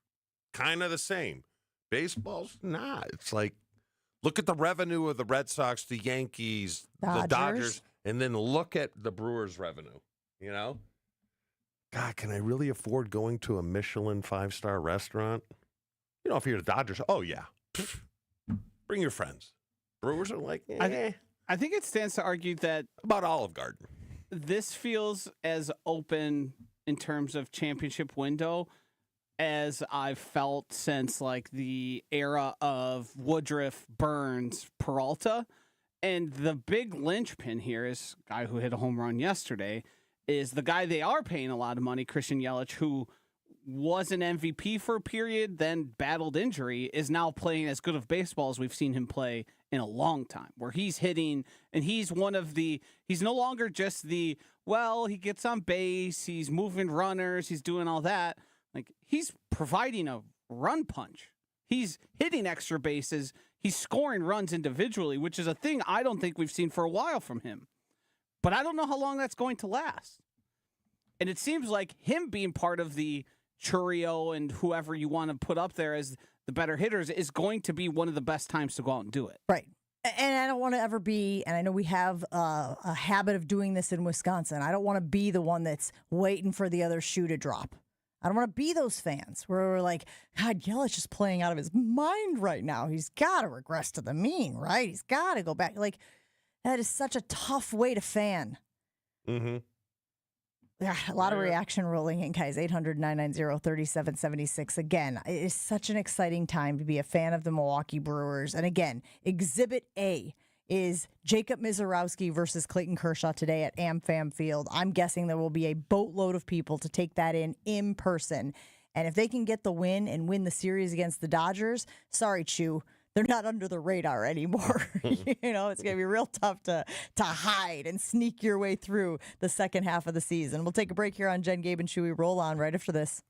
kind of the same. Baseball's not. It's like, look at the revenue of the Red Sox, the Yankees, the Dodgers, and then look at the Brewers' revenue, God, can I really afford going to a Michelin 5-star restaurant? If you're the Dodgers, oh, yeah. Bring your friends. Brewers are like, I think it stands to argue that about Olive Garden. This feels as open in terms of championship window as I've felt since like the era of Woodruff, Burns, Peralta. And the big linchpin here is a guy who hit a home run yesterday, is the guy they are paying a lot of money, Christian Yelich, who was an MVP for a period, then battled injury, is now playing as good of baseball as we've seen him play in a long time, where he's hitting, and he's no longer just he gets on base, he's moving runners, he's doing all that. Like, he's providing a run punch. He's hitting extra bases. He's scoring runs individually, which is a thing I don't think we've seen for a while from him. But I don't know how long that's going to last. And it seems like him being part of the Chourio and whoever you want to put up there as the better hitters is going to be one of the best times to go out and do it. Right. And I don't want to ever be, and I know we have a habit of doing this in Wisconsin, I don't want to be the one that's waiting for the other shoe to drop. I don't want to be those fans where we're like, God, Yelich is playing out of his mind right now. He's got to regress to the mean, right? He's got to go back. Like, that is such a tough way to fan. Mm-hmm. Yeah, a lot of reaction rolling in, guys. 800-990-3776. Again, it is such an exciting time to be a fan of the Milwaukee Brewers. And again, Exhibit A is Jacob Mizorowski versus Clayton Kershaw today at AmFam Field. I'm guessing there will be a boatload of people to take that in person. And if they can get the win and win the series against the Dodgers, sorry, Chew, they're not under the radar anymore. It's going to be real tough to hide and sneak your way through the second half of the season. We'll take a break here on Jen, Gabe, and Chewy. Roll on right after this.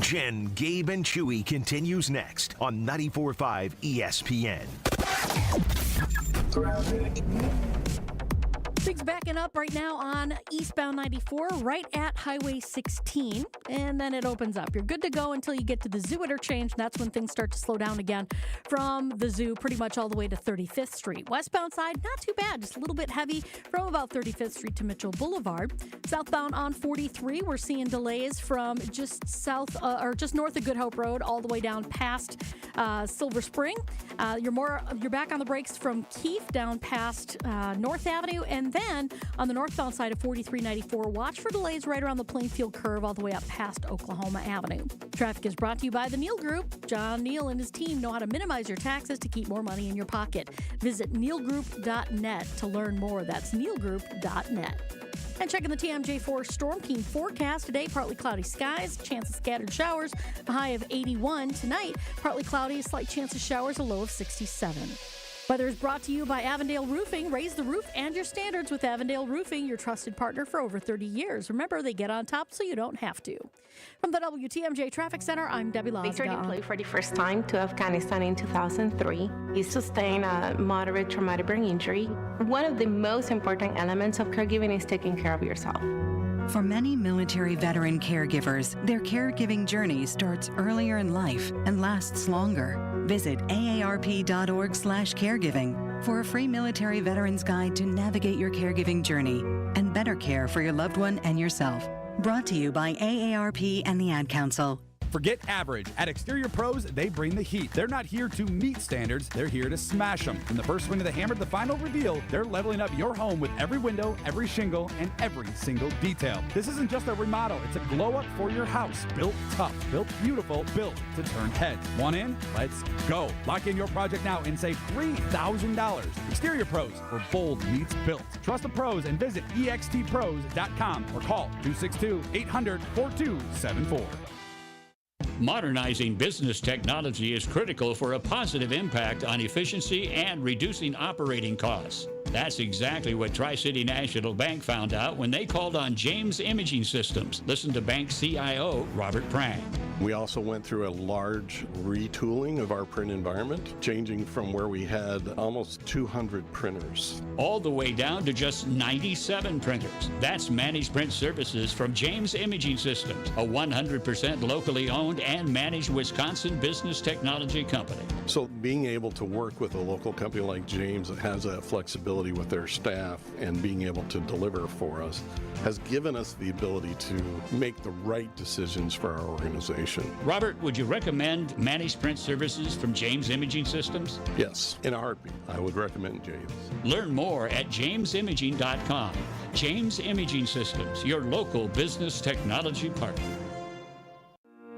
Jen, Gabe, and Chewy continues next on 94.5 ESPN. Things backing up right now on eastbound 94, right at Highway 16, and then it opens up. You're good to go until you get to the zoo interchange. That's when things start to slow down again from the zoo, pretty much all the way to 35th Street. Westbound side, not too bad, just a little bit heavy from about 35th Street to Mitchell Boulevard. Southbound on 43, we're seeing delays from just just north of Good Hope Road all the way down past Silver Spring. You're back on the brakes from Keefe down past North Avenue, and Then, on the northbound side of 4394, watch for delays right around the Plainfield curve all the way up past Oklahoma Avenue. Traffic is brought to you by the Neal Group. John Neal and his team know how to minimize your taxes to keep more money in your pocket. Visit nealgroup.net to learn more. That's nealgroup.net. And checking the TMJ4 Storm Team forecast today, partly cloudy skies, chance of scattered showers, a high of 81. Tonight, partly cloudy, a slight chance of showers, a low of 67. Weather is brought to you by Avondale Roofing. Raise the roof and your standards with Avondale Roofing, your trusted partner for over 30 years. Remember, they get on top so you don't have to. From the WTMJ Traffic Center, I'm Debbie Lozga. Victor deployed for the first time to Afghanistan in 2003. He sustained a moderate traumatic brain injury. One of the most important elements of caregiving is taking care of yourself. For many military veteran caregivers, their caregiving journey starts earlier in life and lasts longer. Visit aarp.org/caregiving for a free military veterans guide to navigate your caregiving journey and better care for your loved one and yourself. Brought to you by AARP and the Ad Council. Forget average. At Exterior Pros, they bring the heat. They're not here to meet standards, they're here to smash them. From the first swing of the hammer to the final reveal, they're leveling up your home with every window, every shingle, and every single detail. This isn't just a remodel, it's a glow-up for your house. Built tough, built beautiful, built to turn heads. Want in? Let's go. Lock in your project now and save $3,000. Exterior Pros, where bold meets built. Trust the pros and visit extpros.com or call 262-800-4274. Modernizing business technology is critical for a positive impact on efficiency and reducing operating costs. That's exactly what Tri-City National Bank found out when they called on James Imaging Systems. Listen to Bank CIO Robert Prang. We also went through a large retooling of our print environment, changing from where we had almost 200 printers. All the way down to just 97 printers. That's managed print services from James Imaging Systems, a 100% locally owned and managed Wisconsin business technology company. So being able to work with a local company like James that has that flexibility with their staff and being able to deliver for us has given us the ability to make the right decisions for our organization. Robert, would you recommend managed print services from James Imaging Systems? Yes, in a heartbeat. I would recommend James. Learn more at jamesimaging.com. James Imaging Systems, your local business technology partner.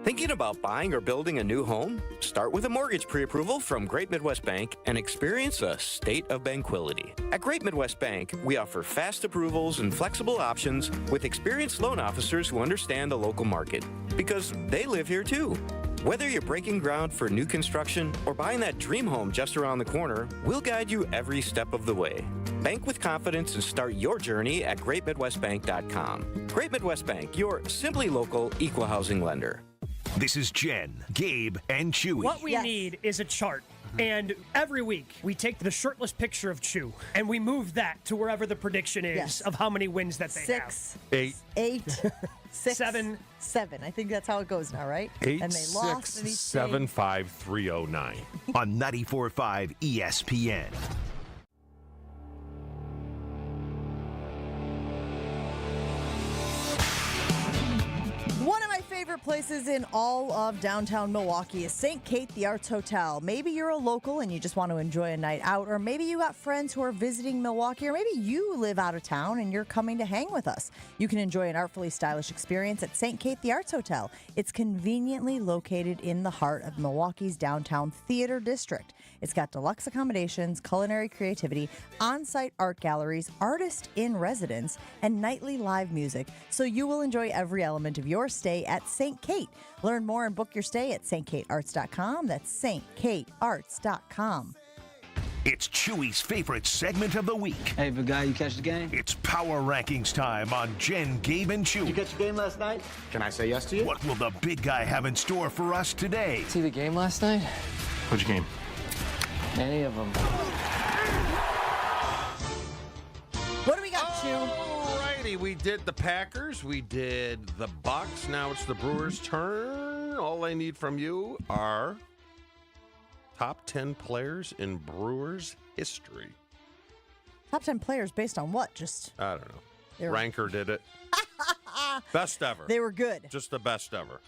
Thinking about buying or building a new home? Start with a mortgage pre-approval from Great Midwest Bank and experience a state of tranquility. At Great Midwest Bank, we offer fast approvals and flexible options with experienced loan officers who understand the local market, because they live here too. Whether you're breaking ground for new construction or buying that dream home just around the corner, we'll guide you every step of the way. Bank with confidence and start your journey at greatmidwestbank.com. Great Midwest Bank, your simply local equal housing lender. This is Jen, Gabe, and Chewy. What we need is a chart. And every week, we take the shirtless picture of Chew, and we move that to wherever the prediction is of how many wins that they have. 8, 6, 7. I think that's how it goes now, right? 8, and they lost 6, 7, 5, 309. On 94.5 ESPN. One of my favorite places in all of downtown Milwaukee is St. Kate the Arts Hotel. Maybe you're a local and you just want to enjoy a night out, or maybe you got friends who are visiting Milwaukee, or maybe you live out of town and you're coming to hang with us. You can enjoy an artfully stylish experience at St. Kate the Arts Hotel. It's conveniently located in the heart of Milwaukee's downtown theater district. It's got deluxe accommodations, culinary creativity, on-site art galleries, artist in residence, and nightly live music, so you will enjoy every element of your stay at St. Kate. Learn more and book your stay at stkatearts.com. That's stkatearts.com. It's Chewy's favorite segment of the week. Hey, big guy, you catch the game? It's Power Rankings time on Jen, Gabe, and Chewy. Did you catch the game last night? Can I say yes to you? What will the big guy have in store for us today? See the game last night? Which game? Any of them. What do we got, Chew? Alrighty, we did the Packers, we did the Bucks. Now it's the Brewers' turn. All I need from you are top 10 players in Brewers history. Top 10 players based on what? I don't know. Ranker did it. Best ever. They were good. Just the best ever.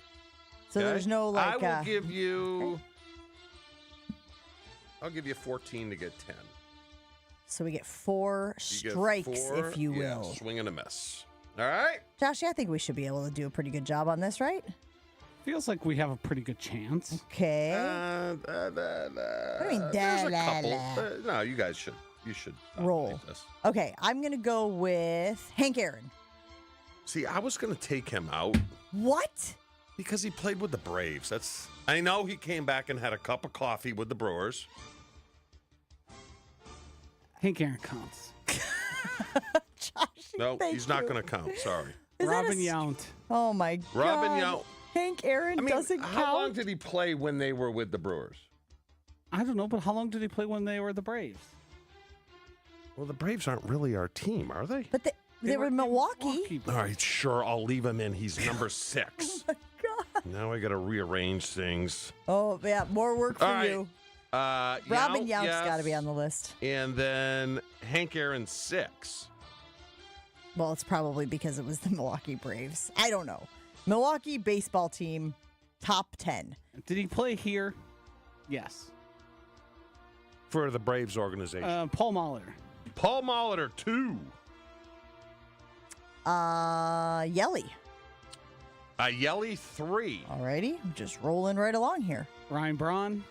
So there's no like. I will give you. Okay. I'll give you 14 to get 10. So we get 4 strikes, if you will. Swing and a miss. All right. Josh, I think we should be able to do a pretty good job on this, right? Feels like we have a pretty good chance. Okay. What do you mean, there's a couple. No, you guys should. You should roll. This. Okay, I'm going to go with Hank Aaron. See, I was going to take him out. What? Because he played with the Braves. I know he came back and had a cup of coffee with the Brewers. Hank Aaron counts. Josh, no, he's not going to count. Sorry. Robin Yount. Oh, my God. Robin Yount. Hank Aaron doesn't count. How long did he play when they were with the Brewers? I don't know, but how long did he play when they were the Braves? Well, the Braves aren't really our team, are they? But they were in Milwaukee. All right, sure, I'll leave him in. He's number 6. Oh, my God. Now I got to rearrange things. Oh, yeah, more work for All right. you. Yount, Robin Yount's got to be on the list. And then Hank Aaron 6. Well, it's probably because it was the Milwaukee Braves. I don't know. Milwaukee baseball team, top 10. Did he play here? Yes. For the Braves organization. Paul Molitor. Paul Molitor 2. Yelly. Yelly 3. Alrighty, I'm just rolling right along here. Ryan Braun.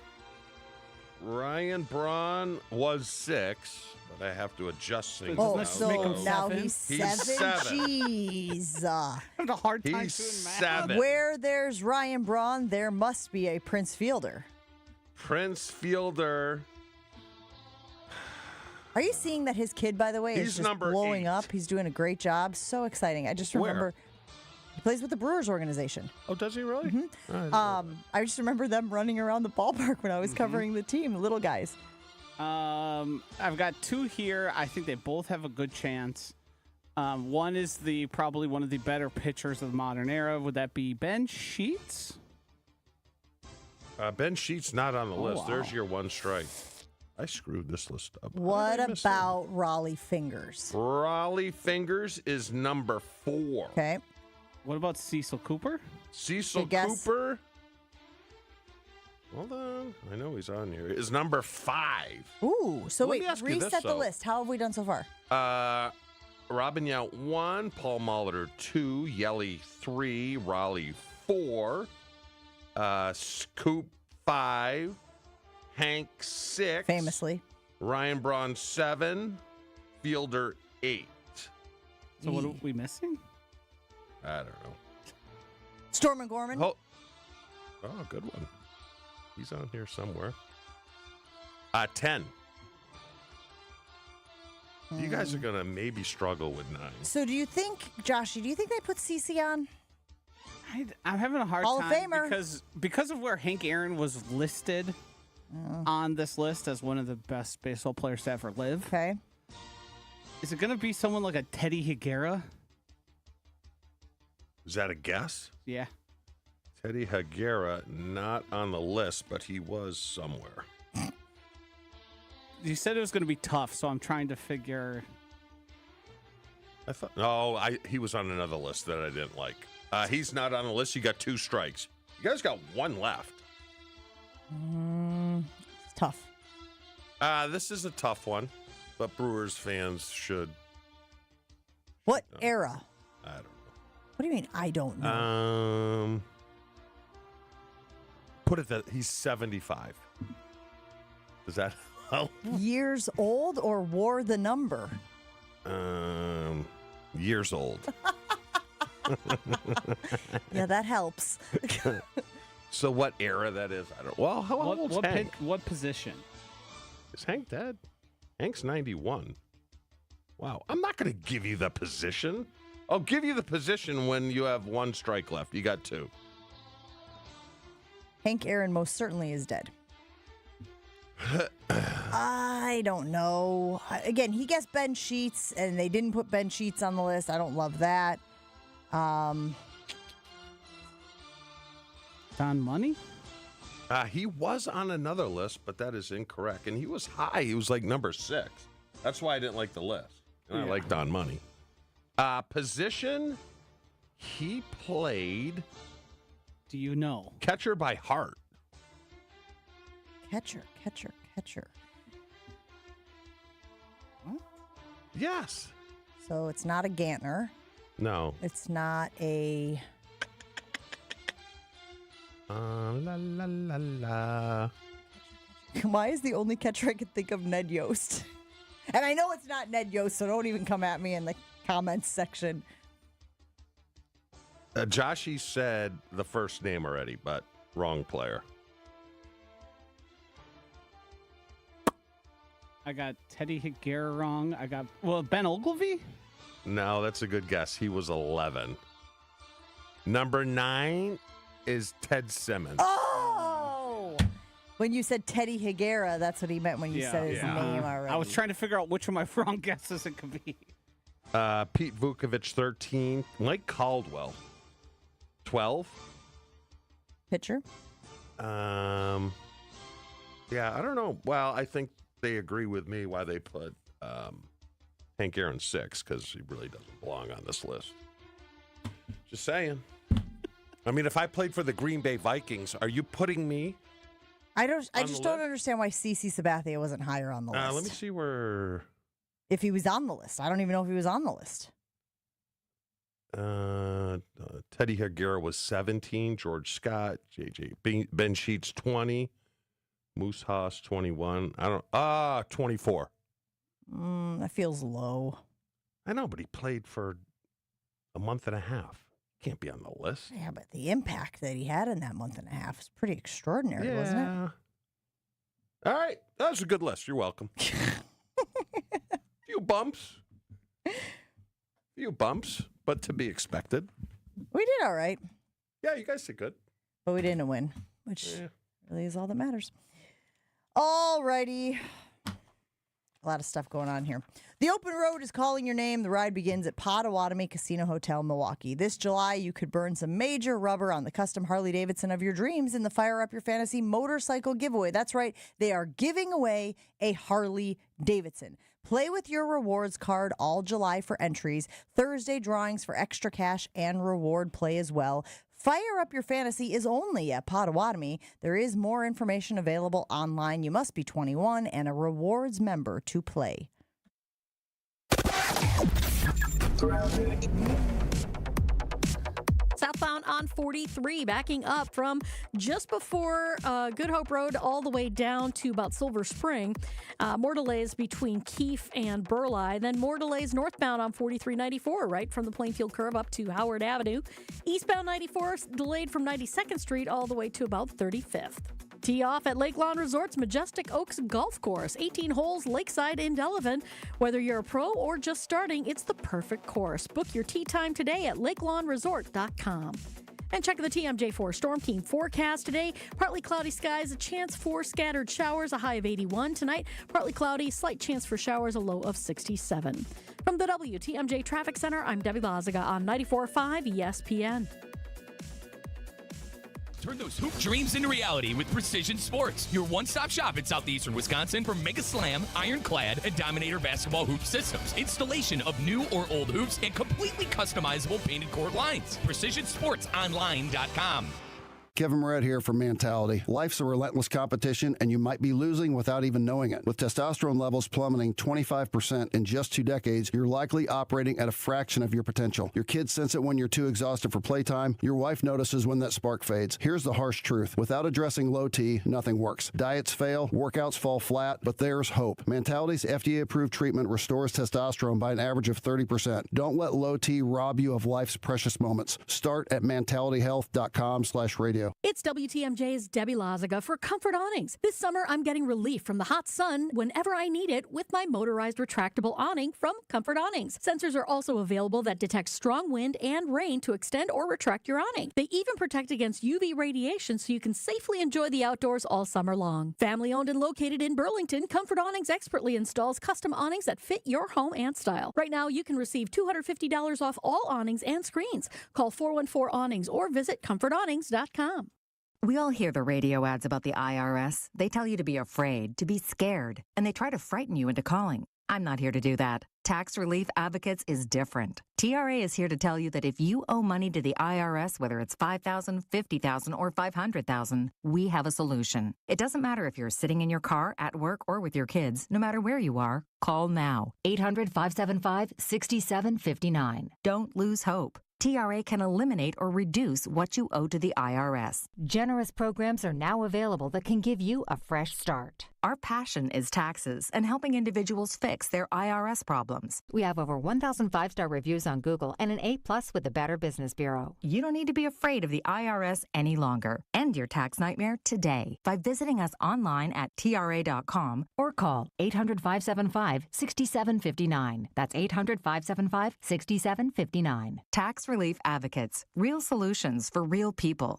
Ryan Braun was 6, but I have to adjust things. So now he's 7. 7. Jeez. I have a hard time He's doing math. 7. Where there's Ryan Braun, there must be a Prince Fielder. Prince Fielder. Are you seeing that his kid, by the way, He's is just number blowing 8. up? He's doing a great job. So exciting. I just remember he plays with the Brewers organization. Oh, does he really? Mm-hmm. I just remember them running around the ballpark when I was covering the team, the little guys. I've got 2 here. I think they both have a good chance. One is probably one of the better pitchers of the modern era. Would that be Ben Sheets? Ben Sheets not on the list. Wow. There's your 1 strike. I screwed this list up. What about Raleigh Fingers? Raleigh Fingers is number 4. Okay. What about Cecil Cooper? Cecil Cooper. Hold on. I know he's on here. Is number 5. Ooh. So Let me wait, ask you reset this, the though. list. How have we done so far? Robin Yount 1, Paul Molitor 2, Yelly 3, Raleigh 4, Scoop 5, Hank 6. Famously. Ryan Braun 7, Fielder 8. So what are we missing? I don't know. Storm and Gorman. Oh, good one. He's on here somewhere. 10. You guys are going to maybe struggle with 9. So do you think, Joshy, they put CC on? I'm having a hard Hall time of Famer. because of where Hank Aaron was listed on this list as one of the best baseball players to ever live. Okay. Is it going to be someone like a Teddy Higuera? Is that a guess? Yeah. Teddy Higuera, not on the list, but he was somewhere. You said it was going to be tough, so I'm trying to figure. I thought, he was on another list that I didn't like. He's not on the list. You got 2 strikes. You guys got 1 left. It's tough. This is a tough one, but Brewers fans should. What era? I don't know. What do you mean, I don't know? Put it that he's 75. Does that help? Years old or wore the number? Years old. Yeah, that helps. So what era that is? I don't. Well, how old is Hank? What position? Is Hank dead? Hank's 91. Wow. I'm not going to give you the position. I'll give you the position when you have 1 strike left. You got 2. Hank Aaron most certainly is dead. I don't know. Again, he guessed Ben Sheets, and they didn't put Ben Sheets on the list. I don't love that. Don Money? He was on another list, but that is incorrect. And he was high. He was like number 6. That's why I didn't like the list. And I like Don Money. Position, he played. Do you know? Catcher by heart. Catcher. Yes. So it's not a Gantner. No. It's not a... La la la la. Why is the only catcher I could think of Ned Yost? And I know it's not Ned Yost, so don't even come at me in the comments section. Joshy said the first name already, but wrong player. I got Teddy Higuera wrong. I got, Ben Ogilvy? No, that's a good guess. He was 11. Number 9 is Ted Simmons. Oh! When you said Teddy Higuera, that's what he meant when you said his name already. I was trying to figure out which of my wrong guesses it could be. Pete Vukovich, 13. Mike Caldwell, 12. Pitcher? Yeah, I don't know. Well, I think they agree with me why they put Hank Aaron 6, because he really doesn't belong on this list. Just saying. I mean, if I played for the Green Bay Vikings, are you putting me? I just don't understand why CeCe Sabathia wasn't higher on the list. Let me see where. If he was on the list. I don't even know if he was on the list. Teddy Higuera was 17. George Scott, Ben Sheets 20. Moose Haas 21. 24. That feels low. I know, but he played for a month and a half. Can't be on the list. Yeah, but the impact that he had in that month and a half is pretty extraordinary, wasn't it? All right. That was a good list. You're welcome. Few bumps, but to be expected. We did all right. Yeah, you guys did good. But we didn't win, which really is all that matters. All righty. A lot of stuff going on here. The open road is calling your name. The ride begins at Potawatomi Casino Hotel, Milwaukee. This July, you could burn some major rubber on the custom Harley-Davidson of your dreams in the Fire Up Your Fantasy motorcycle giveaway. That's right. They are giving away a Harley-Davidson. Play with your rewards card all July for entries. Thursday drawings for extra cash and reward play as well. Fire Up Your Fantasy is only at Potawatomi. There is more information available online. You must be 21 and a rewards member to play. Southbound on 43, backing up from just before Good Hope Road all the way down to about Silver Spring. More delays between Keefe and Burleigh. Then more delays northbound on 4394, right from the Plainfield curve up to Howard Avenue. Eastbound 94 delayed from 92nd Street all the way to about 35th. Tee off at Lake Lawn Resort's Majestic Oaks Golf Course. 18 holes lakeside in Delavan. Whether you're a pro or just starting, it's the perfect course. Book your tee time today at lakelawnresort.com. And check the TMJ4 Storm Team forecast today. Partly cloudy skies, a chance for scattered showers, a high of 81 tonight. Partly cloudy, slight chance for showers, a low of 67. From the WTMJ Traffic Center, I'm Debbie Lazaga on 94.5 ESPN. Turn those hoop dreams into reality with Precision Sports, your one-stop shop in southeastern Wisconsin for Mega Slam, Ironclad, and Dominator basketball hoop systems, installation of new or old hoops, and completely customizable painted court lines. PrecisionSportsOnline.com. Kevin Moret here from Mentality. Life's a relentless competition, and you might be losing without even knowing it. With testosterone levels plummeting 25% in just 2 decades, you're likely operating at a fraction of your potential. Your kids sense it when you're too exhausted for playtime. Your wife notices when that spark fades. Here's the harsh truth. Without addressing low T, nothing works. Diets fail, workouts fall flat, but there's hope. Mentality's FDA-approved treatment restores testosterone by an average of 30%. Don't let low T rob you of life's precious moments. Start at mentalityhealth.com/radio. It's WTMJ's Debbie Lazaga for Comfort Awnings. This summer, I'm getting relief from the hot sun whenever I need it with my motorized retractable awning from Comfort Awnings. Sensors are also available that detect strong wind and rain to extend or retract your awning. They even protect against UV radiation so you can safely enjoy the outdoors all summer long. Family owned and located in Burlington, Comfort Awnings expertly installs custom awnings that fit your home and style. Right now, you can receive $250 off all awnings and screens. Call 414-AWNINGS or visit comfortawnings.com. We all hear the radio ads about the IRS. They tell you to be afraid, to be scared, and they try to frighten you into calling. I'm not here to do that. Tax Relief Advocates is different. TRA is here to tell you that if you owe money to the IRS, whether it's $5,000, $50,000, or $500,000, we have a solution. It doesn't matter if you're sitting in your car, at work, or with your kids. No matter where you are, call now. 800-575-6759. Don't lose hope. TRA can eliminate or reduce what you owe to the IRS. Generous programs are now available that can give you a fresh start. Our passion is taxes and helping individuals fix their IRS problems. We have over 1,000 5-star reviews on Google and an A+ with the Better Business Bureau. You don't need to be afraid of the IRS any longer. End your tax nightmare today by visiting us online at TRA.com or call 800-575-6759. That's 800-575-6759. Tax Relief Advocates. Real solutions for real people.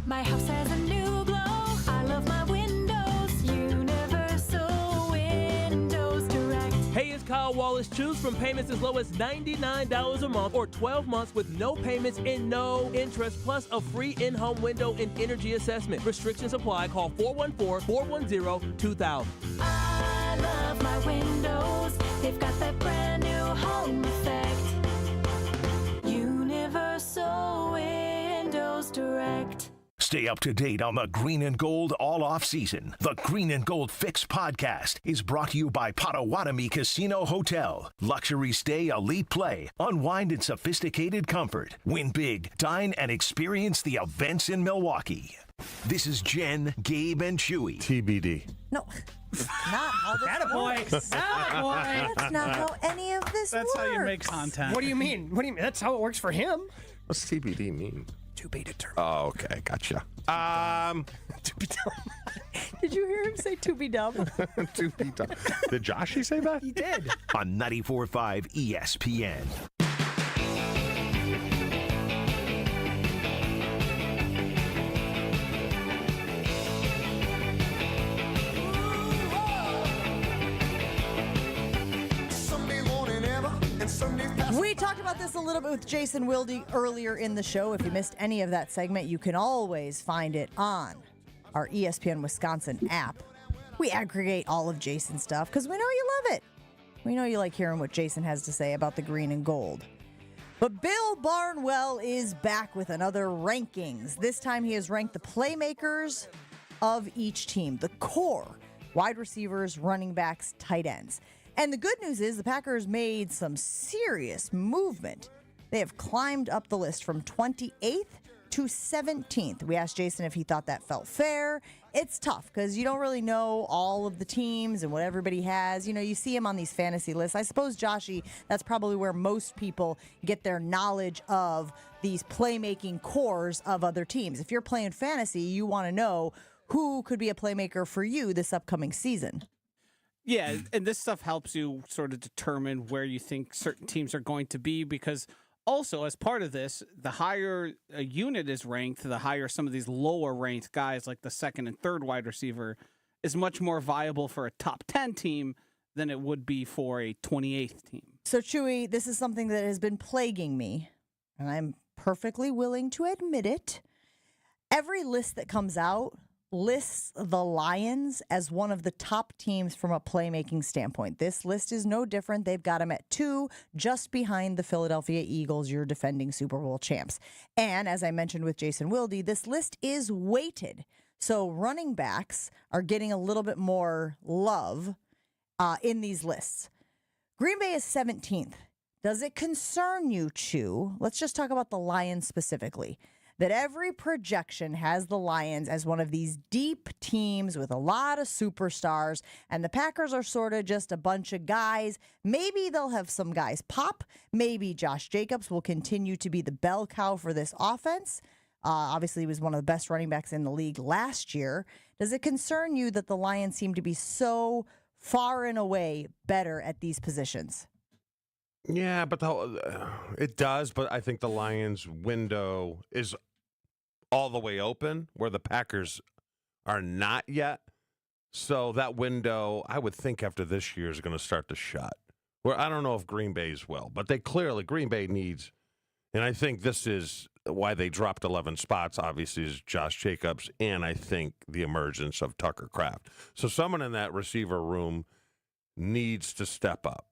My house has a new glow. I love my windows. Universal Windows Direct. Hey, it's Kyle Wallace. Choose from payments as low as $99 a month or 12 months with no payments and no interest, plus a free in-home window and energy assessment. Restrictions apply. Call 414-410-2000. I love my windows. They've got that brand new home effect. Universal Windows Direct. Stay up to date on the green and gold all off season. The Green and Gold Fix podcast is brought to you by Potawatomi Casino Hotel. Luxury stay, elite play, unwind in sophisticated comfort. Win big, dine, and experience the events in Milwaukee. This is Jen, Gabe, and Chewy. TBD. No. Not how this works. That's not how any of this That's works. how you make content. What do you mean? What do you mean? That's how it works for him. What's TBD mean? To be determined. Oh, okay. Gotcha. To be dumb. Did you hear him say to be dumb? To be dumb. Did Joshy say that? He did. On 94.5 ESPN. We talked about this a little bit with Jason Wilde earlier in the show. If you missed any of that segment, you can always find it on our ESPN Wisconsin app. We aggregate all of Jason's stuff because we know you love it. We know you like hearing what Jason has to say about the green and gold. But Bill Barnwell is back with another rankings. This time he has ranked the playmakers of each team, the core, wide receivers, running backs, tight ends. And the good news is the Packers made some serious movement. They have climbed up the list from 28th to 17th. We asked Jason if he thought that felt fair. It's tough because you don't really know all of the teams and what everybody has. You know, you see them on these fantasy lists. I suppose, Joshy, that's probably where most people get their knowledge of these playmaking cores of other teams. If you're playing fantasy, you want to know who could be a playmaker for you this upcoming season. Yeah, and this stuff helps you sort of determine where you think certain teams are going to be, because also as part of this, the higher a unit is ranked, the higher some of these lower ranked guys like the second and third wide receiver is much more viable for a top 10 team than it would be for a 28th team. So, Chewy, this is something that has been plaguing me, and I'm perfectly willing to admit it. Every list that comes out lists the Lions as one of the top teams from a playmaking standpoint. This list is no different. They've got them at 2, just behind the Philadelphia Eagles, your defending Super Bowl champs. And as I mentioned with Jason Wilde, this list is weighted. So running backs are getting a little bit more love in these lists. Green Bay is 17th. Does it concern you, Chew? Let's just talk about the Lions specifically. That every projection has the Lions as one of these deep teams with a lot of superstars, and the Packers are sort of just a bunch of guys. Maybe they'll have some guys pop. Maybe Josh Jacobs will continue to be the bell cow for this offense. Obviously, he was one of the best running backs in the league last year. Does it concern you that the Lions seem to be so far and away better at these positions? Yeah, but it does. But I think the Lions' window is all the way open, where the Packers are not yet. So that window, I would think after this year, is going to start to shut. Where I don't know if Green Bay's will, but Green Bay needs, and I think this is why they dropped 11 spots, obviously, is Josh Jacobs, and I think the emergence of Tucker Kraft. So someone in that receiver room needs to step up,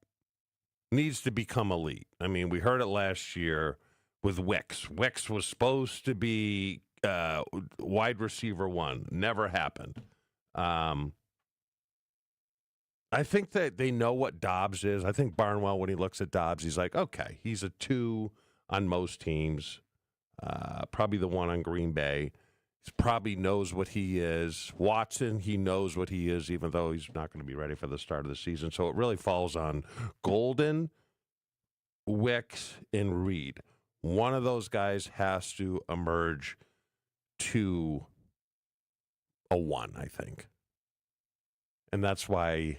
needs to become elite. I mean, we heard it last year with Wicks. Wicks was supposed to be wide receiver one. Never happened. I think that they know what Dobbs is. I think Barnwell, when he looks at Dobbs, he's like, okay, he's a 2 on most teams, probably the 1 on Green Bay. He probably knows what he is. Watson, he knows what he is, even though he's not going to be ready for the start of the season. So it really falls on Golden, Wicks, and Reed. One of those guys has to emerge to a 1, I think. And that's why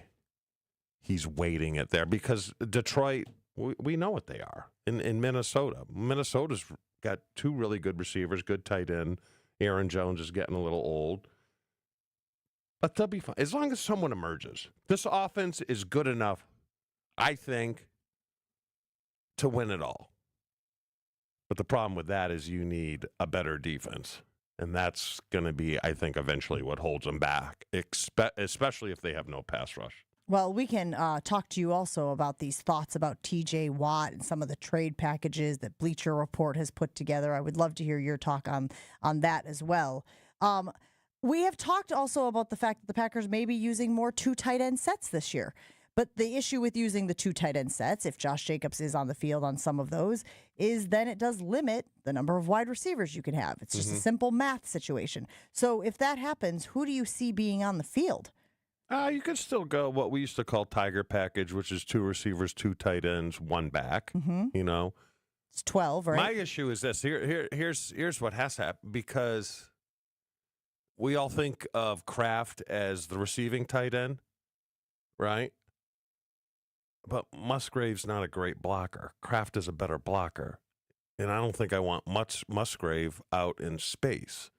he's waiting it there, because Detroit, we know what they are. In Minnesota, Minnesota's got 2 really good receivers, good tight end. Aaron Jones is getting a little old. But they'll be fine. As long as someone emerges. This offense is good enough, I think, to win it all. But the problem with that is you need a better defense. And that's going to be, I think, eventually what holds them back, especially if they have no pass rush. Well, we can talk to you also about these thoughts about T.J. Watt and some of the trade packages that Bleacher Report has put together. I would love to hear your talk on that as well. We have talked also about the fact that the Packers may be using more 2 tight end sets this year. But the issue with using the 2 tight end sets, if Josh Jacobs is on the field on some of those, is then it does limit the number of wide receivers you can have. It's just a simple math situation. So if that happens, who do you see being on the field? You could still go what we used to call Tiger package, which is 2 receivers, 2 tight ends, 1 back. You know, it's 12, right? My issue is this. Here's what has to happen, because we all think of Kraft as the receiving tight end, right? But Musgrave's not a great blocker. Kraft is a better blocker. And I don't think I want much Musgrave out in space.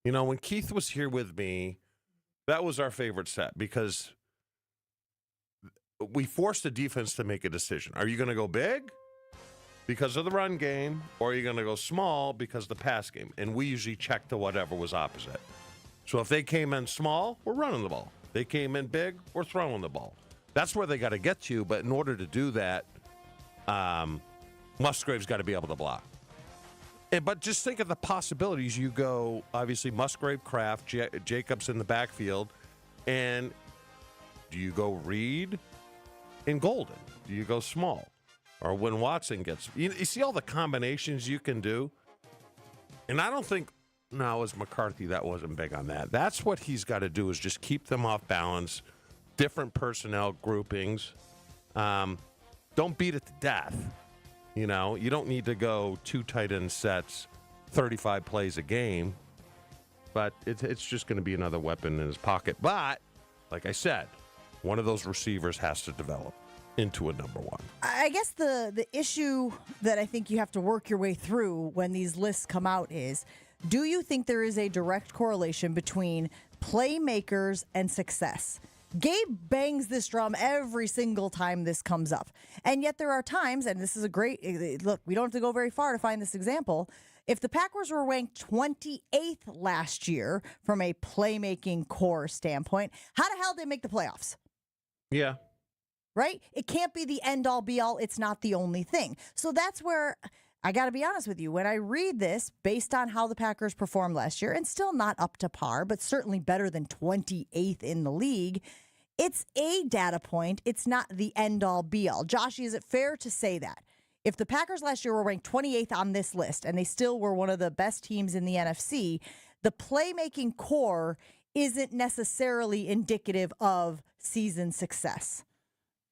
You know, when Keith was here with me, that was our favorite set, because we forced the defense to make a decision. Are you going to go big because of the run game, or are you going to go small because of the pass game? And we usually check to whatever was opposite. So if they came in small, we're running the ball. They came in big, we're throwing the ball. That's where they got to get to, but in order to do that, Musgrave's got to be able to block. But just think of the possibilities. You go, obviously, Musgrave, Kraft, Jacobs in the backfield, and do you go Reed and Golden? Do you go small? Or when Watson gets... You see all the combinations you can do? And I don't think, no, as McCarthy, that wasn't big on that. That's what he's got to do, is just keep them off balance, different personnel groupings. Don't beat it to death. You know, you don't need to go 2 tight end sets, 35 plays a game, but it's just going to be another weapon in his pocket. But, like I said, one of those receivers has to develop into a number 1. I guess the issue that I think you have to work your way through when these lists come out is, do you think there is a direct correlation between playmakers and success? Gabe bangs this drum every single time this comes up. And yet there are times, and this is a great, look, we don't have to go very far to find this example. If the Packers were ranked 28th last year from a playmaking core standpoint, how the hell did they make the playoffs? Yeah. Right? It can't be the end-all, be-all. It's not the only thing. So that's where... I got to be honest with you. When I read this, based on how the Packers performed last year, and still not up to par, but certainly better than 28th in the league, it's a data point. It's not the end-all, be-all. Joshy, is it fair to say that if the Packers last year were ranked 28th on this list, and they still were one of the best teams in the NFC, the playmaking core isn't necessarily indicative of season success?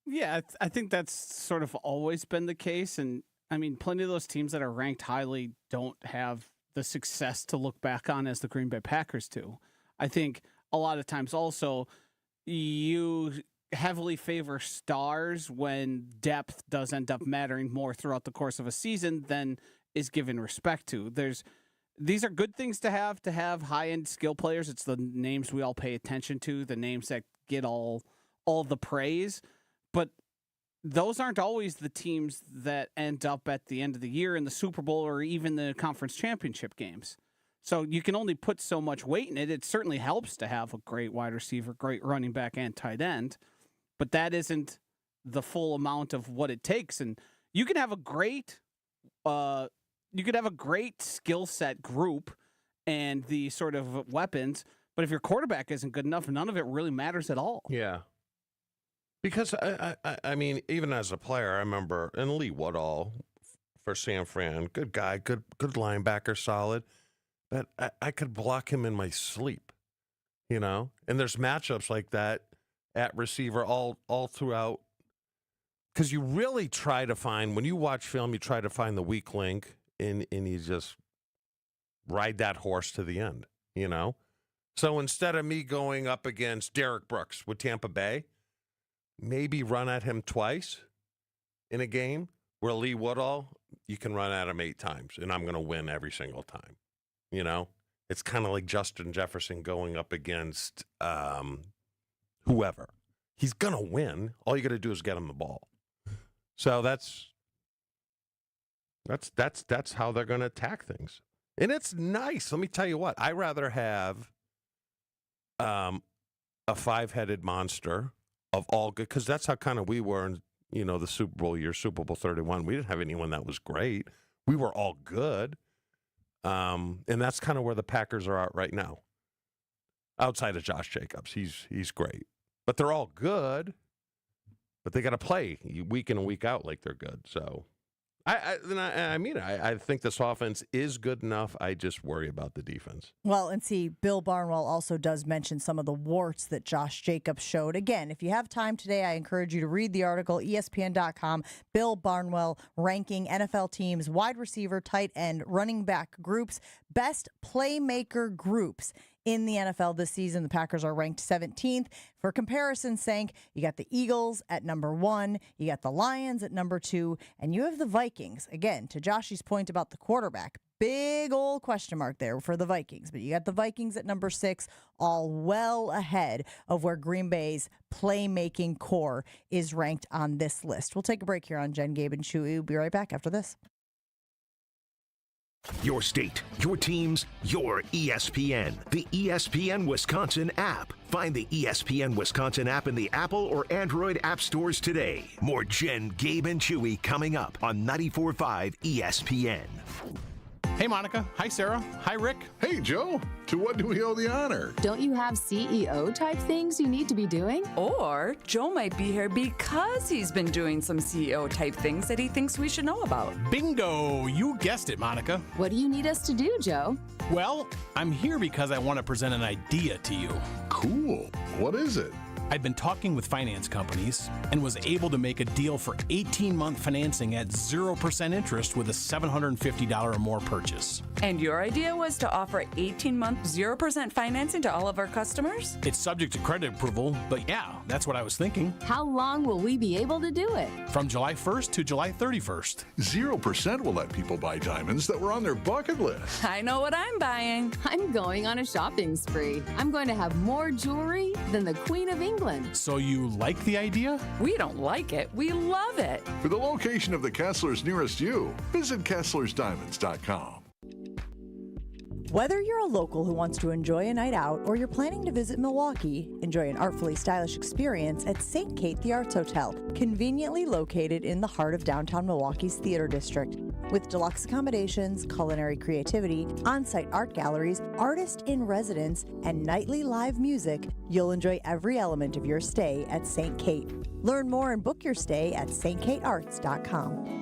Yeah, I think that's sort of always been the case, and I mean, plenty of those teams that are ranked highly don't have the success to look back on as the Green Bay Packers do. I think a lot of times also you heavily favor stars when depth does end up mattering more throughout the course of a season than is given respect to. These are good things to have high-end skill players. It's the names we all pay attention to, the names that get all the praise. But those aren't always the teams that end up at the end of the year in the Super Bowl or even the conference championship games. So you can only put so much weight in it. It certainly helps to have a great wide receiver, great running back, and tight end. but that isn't the full amount of what it takes. And you can have a great skill set group and the sort of weapons, but if your quarterback isn't good enough, none of it really matters at all. Yeah. Because, I mean, even as a player, I remember, and Lee Woodall for San Fran, good guy, good linebacker, solid, but I could block him in my sleep, you know? And there's matchups like that at receiver all throughout. Because you really try to find, when you watch film, you try to find the weak link, and you just ride that horse to the end, you know? So instead of me going up against Derek Brooks with Tampa Bay, maybe run at him twice in a game, where Lee Woodall, you can run at him 8 times, and I'm going to win every single time, you know? It's kind of like Justin Jefferson going up against whoever. He's going to win. All you got to do is get him the ball. So that's how they're going to attack things. And it's nice. Let me tell you what. I'd rather have a 5-headed monster of all good, because that's how kind of we were in, you know, the Super Bowl year, Super Bowl 31. We didn't have anyone that was great. We were all good. And that's kind of where the Packers are at right now. Outside of Josh Jacobs, he's great. But they're all good. But they got to play week in and week out like they're good. So, I think this offense is good enough. I just worry about the defense. Well, and see, Bill Barnwell also does mention some of the warts that Josh Jacobs showed. Again, if you have time today, I encourage you to read the article, ESPN.com. Bill Barnwell ranking NFL teams, wide receiver, tight end, running back groups, best playmaker groups in the NFL this season. The Packers are ranked 17th. For comparison's sake, you got the Eagles at number 1, you got the Lions at number 2, and you have the Vikings. Again, to Joshy's point about the quarterback, big old question mark there for the Vikings. But you got the Vikings at number 6, all well ahead of where Green Bay's playmaking core is ranked on this list. We'll take a break here on Jen, Gabe, and Chewy. We'll be right back after this. Your state, your teams, your ESPN. The ESPN Wisconsin app. Find the ESPN Wisconsin app in the Apple or Android app stores today. More Jen, Gabe, and Chewy coming up on 94.5 ESPN. Hey, Monica. Hi, Sarah. Hi, Rick. Hey, Joe. To what do we owe the honor? Don't you have CEO-type things you need to be doing? Or Joe might be here because he's been doing some CEO-type things that he thinks we should know about. Bingo! You guessed it, Monica. What do you need us to do, Joe? Well, I'm here because I want to present an idea to you. Cool. What is it? I've been talking with finance companies and was able to make a deal for 18-month financing at 0% interest with a $750 or more purchase. And your idea was to offer 18-month 0% financing to all of our customers? It's subject to credit approval, but yeah, that's what I was thinking. How long will we be able to do it? From July 1st to July 31st. 0% will let people buy diamonds that were on their bucket list. I know what I'm buying. I'm going on a shopping spree. I'm going to have more jewelry than the Queen of England. So you like the idea? We don't like it. We love it. For the location of the Kesslers nearest you, visit KesslersDiamonds.com. Whether you're a local who wants to enjoy a night out or you're planning to visit Milwaukee, enjoy an artfully stylish experience at St. Kate the Arts Hotel, conveniently located in the heart of downtown Milwaukee's Theater District. With deluxe accommodations, culinary creativity, on-site art galleries, artist in residence, and nightly live music, you'll enjoy every element of your stay at St. Kate. Learn more and book your stay at stkatearts.com.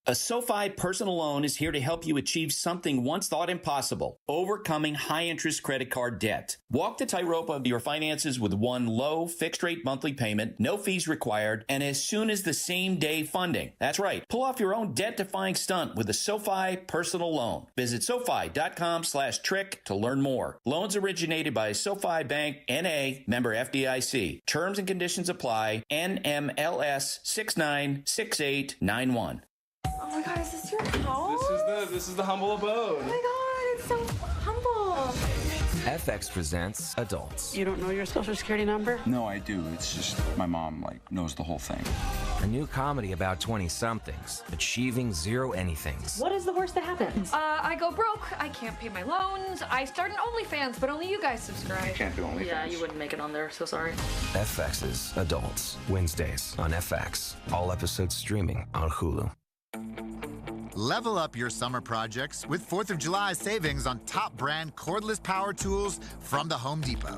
A SoFi personal loan is here to help you achieve something once thought impossible, overcoming high-interest credit card debt. Walk the tightrope of your finances with one low, fixed-rate monthly payment, no fees required, and as soon as the same-day funding. That's right. Pull off your own debt-defying stunt with a SoFi personal loan. Visit SoFi.com/trick to learn more. Loans originated by SoFi Bank, N.A., member FDIC. Terms and conditions apply. NMLS 696891. Oh my God, is this your house? This is the humble abode. Oh my God, it's so humble. FX presents Adults. You don't know your social security number? No, I do. It's just my mom knows the whole thing. A new comedy about 20-somethings achieving zero anythings. What is the worst that happens? I go broke. I can't pay my loans. I start an OnlyFans, but only you guys subscribe. You can't do OnlyFans. Yeah, you wouldn't make it on there. So sorry. FX's Adults, Wednesdays on FX. All episodes streaming on Hulu. Level up your summer projects with 4th of July savings on top brand cordless power tools from the Home Depot.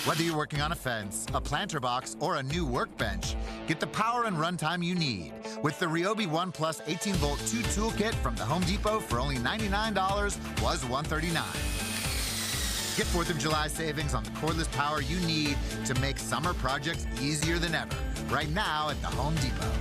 Whether you're working on a fence, a planter box, or a new workbench, get the power and runtime you need with the Ryobi One Plus 18-volt 2 toolkit from the Home Depot for only $99, was $139. Get 4th of July savings on the cordless power you need to make summer projects easier than ever. Right now at the Home Depot.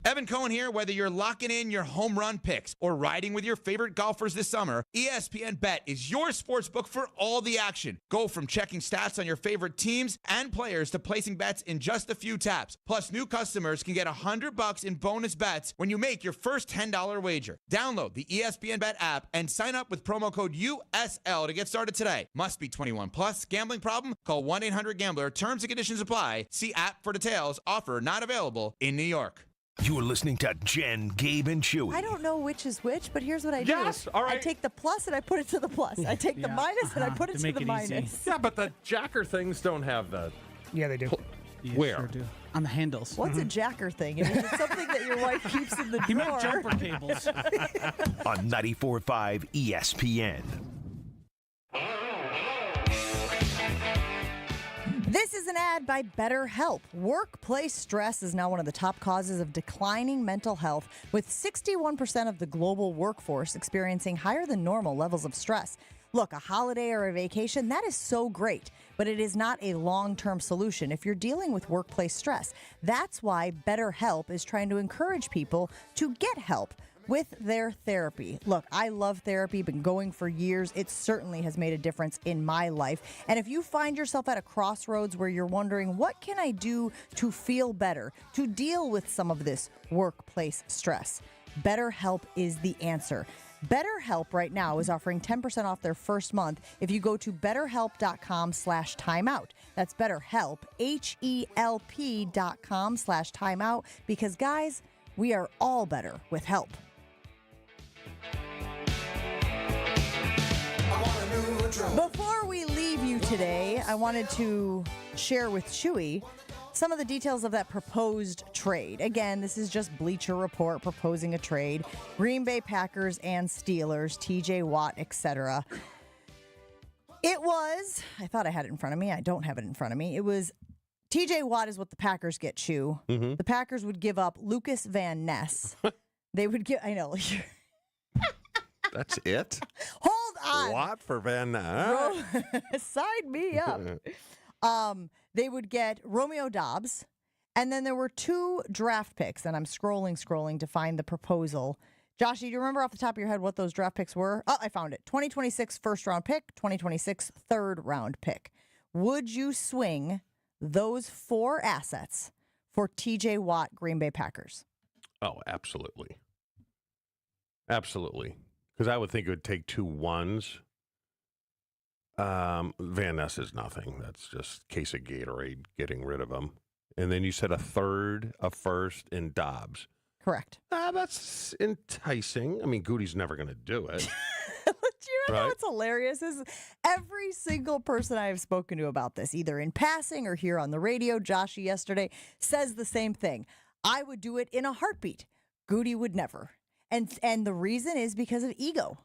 Evan Cohen here. Whether you're locking in your home run picks or riding with your favorite golfers this summer, ESPN Bet is your sports book for all the action. Go from checking stats on your favorite teams and players to placing bets in just a few taps. Plus, new customers can get $100 in bonus bets when you make your first $10 wager. Download the ESPN Bet app and sign up with promo code USL to get started today. Must be 21 plus. Gambling problem? Call 1-800-GAMBLER. Terms and conditions apply. See app for details. Offer not available in New York. You're listening to Jen, Gabe, and Chewy. I don't know which is which, but here's what I do. Yes, all right. I take the plus and I put it to the plus. I take the minus and I put it to the minus. Easy. Yeah, but the jacker things don't have that. Yeah, they do. Where? Sure do. On the handles. What's a jacker thing? I mean, it's something that your wife keeps in the drawer. He meant jumper cables. On 94.5 ESPN. This is an ad by BetterHelp. Workplace stress is now one of the top causes of declining mental health, with 61% of the global workforce experiencing higher than normal levels of stress. Look, a holiday or a vacation, that is so great, but it is not a long-term solution if you're dealing with workplace stress. That's why BetterHelp is trying to encourage people to get help with their therapy. Look, I love therapy, been going for years. It certainly has made a difference in my life. And if you find yourself at a crossroads where you're wondering, what can I do to feel better, to deal with some of this workplace stress? BetterHelp is the answer. BetterHelp right now is offering 10% off their first month if you go to betterhelp.com/timeout. That's BetterHelp, HELP.com/timeout, because guys, we are all better with help. Before we leave you today, I wanted to share with Chewy some of the details of that proposed trade. Again, this is just Bleacher Report proposing a trade. Green Bay Packers and Steelers, TJ Watt, etc. It was, I thought I had it in front of me. I don't have it in front of me. It was TJ Watt is what the Packers get, Chew. Mm-hmm. The Packers would give up Lucas Van Ness. They would give, I know. That's it? Hold on. Watt for Van Ness. Sign me up. They would get Romeo Dobbs, and then there were 2 draft picks, and I'm scrolling to find the proposal. Josh, do you remember off the top of your head what those draft picks were? Oh, I found it. 2026 first-round pick, 2026 third-round pick. Would you swing those 4 assets for TJ Watt, Green Bay Packers? Oh, absolutely. Absolutely. Because I would think it would take 2 ones. Van Ness is nothing. That's just case of Gatorade getting rid of him. And then you said a third, a first, and Dobbs. Correct. That's enticing. I mean, Goody's never going to do it. Do you know what's hilarious is every single person I have spoken to about this, either in passing or here on the radio, Joshy yesterday, says the same thing. I would do it in a heartbeat. Goody would never. And the reason is because of ego.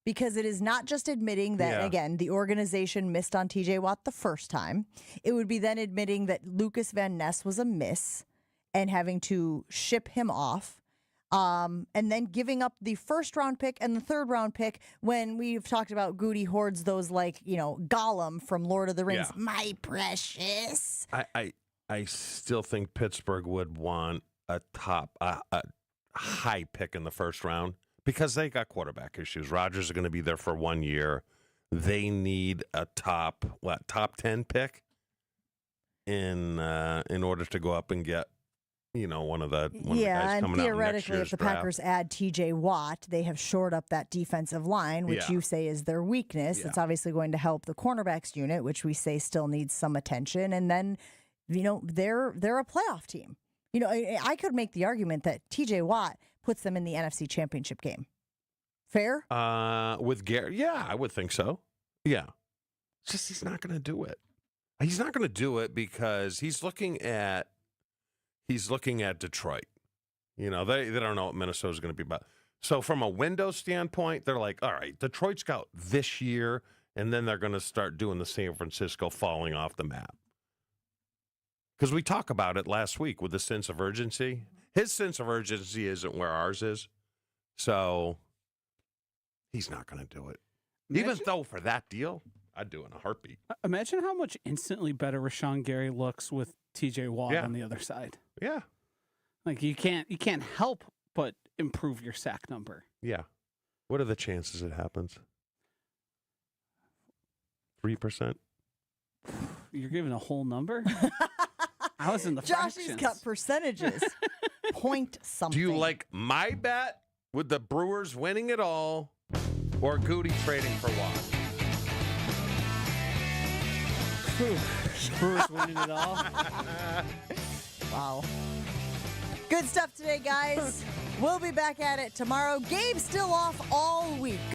Because it is not just admitting that, again, the organization missed on TJ Watt the first time. It would be then admitting that Lucas Van Ness was a miss and having to ship him off. And then giving up the first-round pick and the third-round pick when we've talked about Goody hoards those, like, you know, Gollum from Lord of the Rings. Yeah. My precious. I still think Pittsburgh would want a high pick in the first round because they got quarterback issues. Rodgers is going to be there for 1 year. They need a top 10 pick in order to go up and get, you know, one of the guys coming out and theoretically, if the Packers add TJ Watt, they have shored up that defensive line, which you say is their weakness. It's obviously going to help the cornerbacks unit, which we say still needs some attention. And then they're a playoff team. I could make the argument that TJ Watt puts them in the NFC Championship game. Fair? With Gary, yeah, I would think so. Yeah. It's just he's not going to do it. He's not going to do it because he's looking at Detroit. They don't know what Minnesota's going to be about. So from a window standpoint, they're like, all right, Detroit's got this year, and then they're going to start doing the San Francisco falling off the map. Because we talked about it last week with the sense of urgency. His sense of urgency isn't where ours is. So he's not going to do it. Even though for that deal, I'd do it in a heartbeat. Imagine how much instantly better Rashawn Gary looks with TJ Watt on the other side. Yeah. Like you can't help but improve your sack number. Yeah. What are the chances it happens? 3%? You're giving a whole number? I was in the Josh fractions. has got percentages. Point something. Do you like my bet with the Brewers winning it all or Goody trading for Watt? Brewers winning it all. Wow. Good stuff today, guys. We'll be back at it tomorrow. Gabe's still off all week.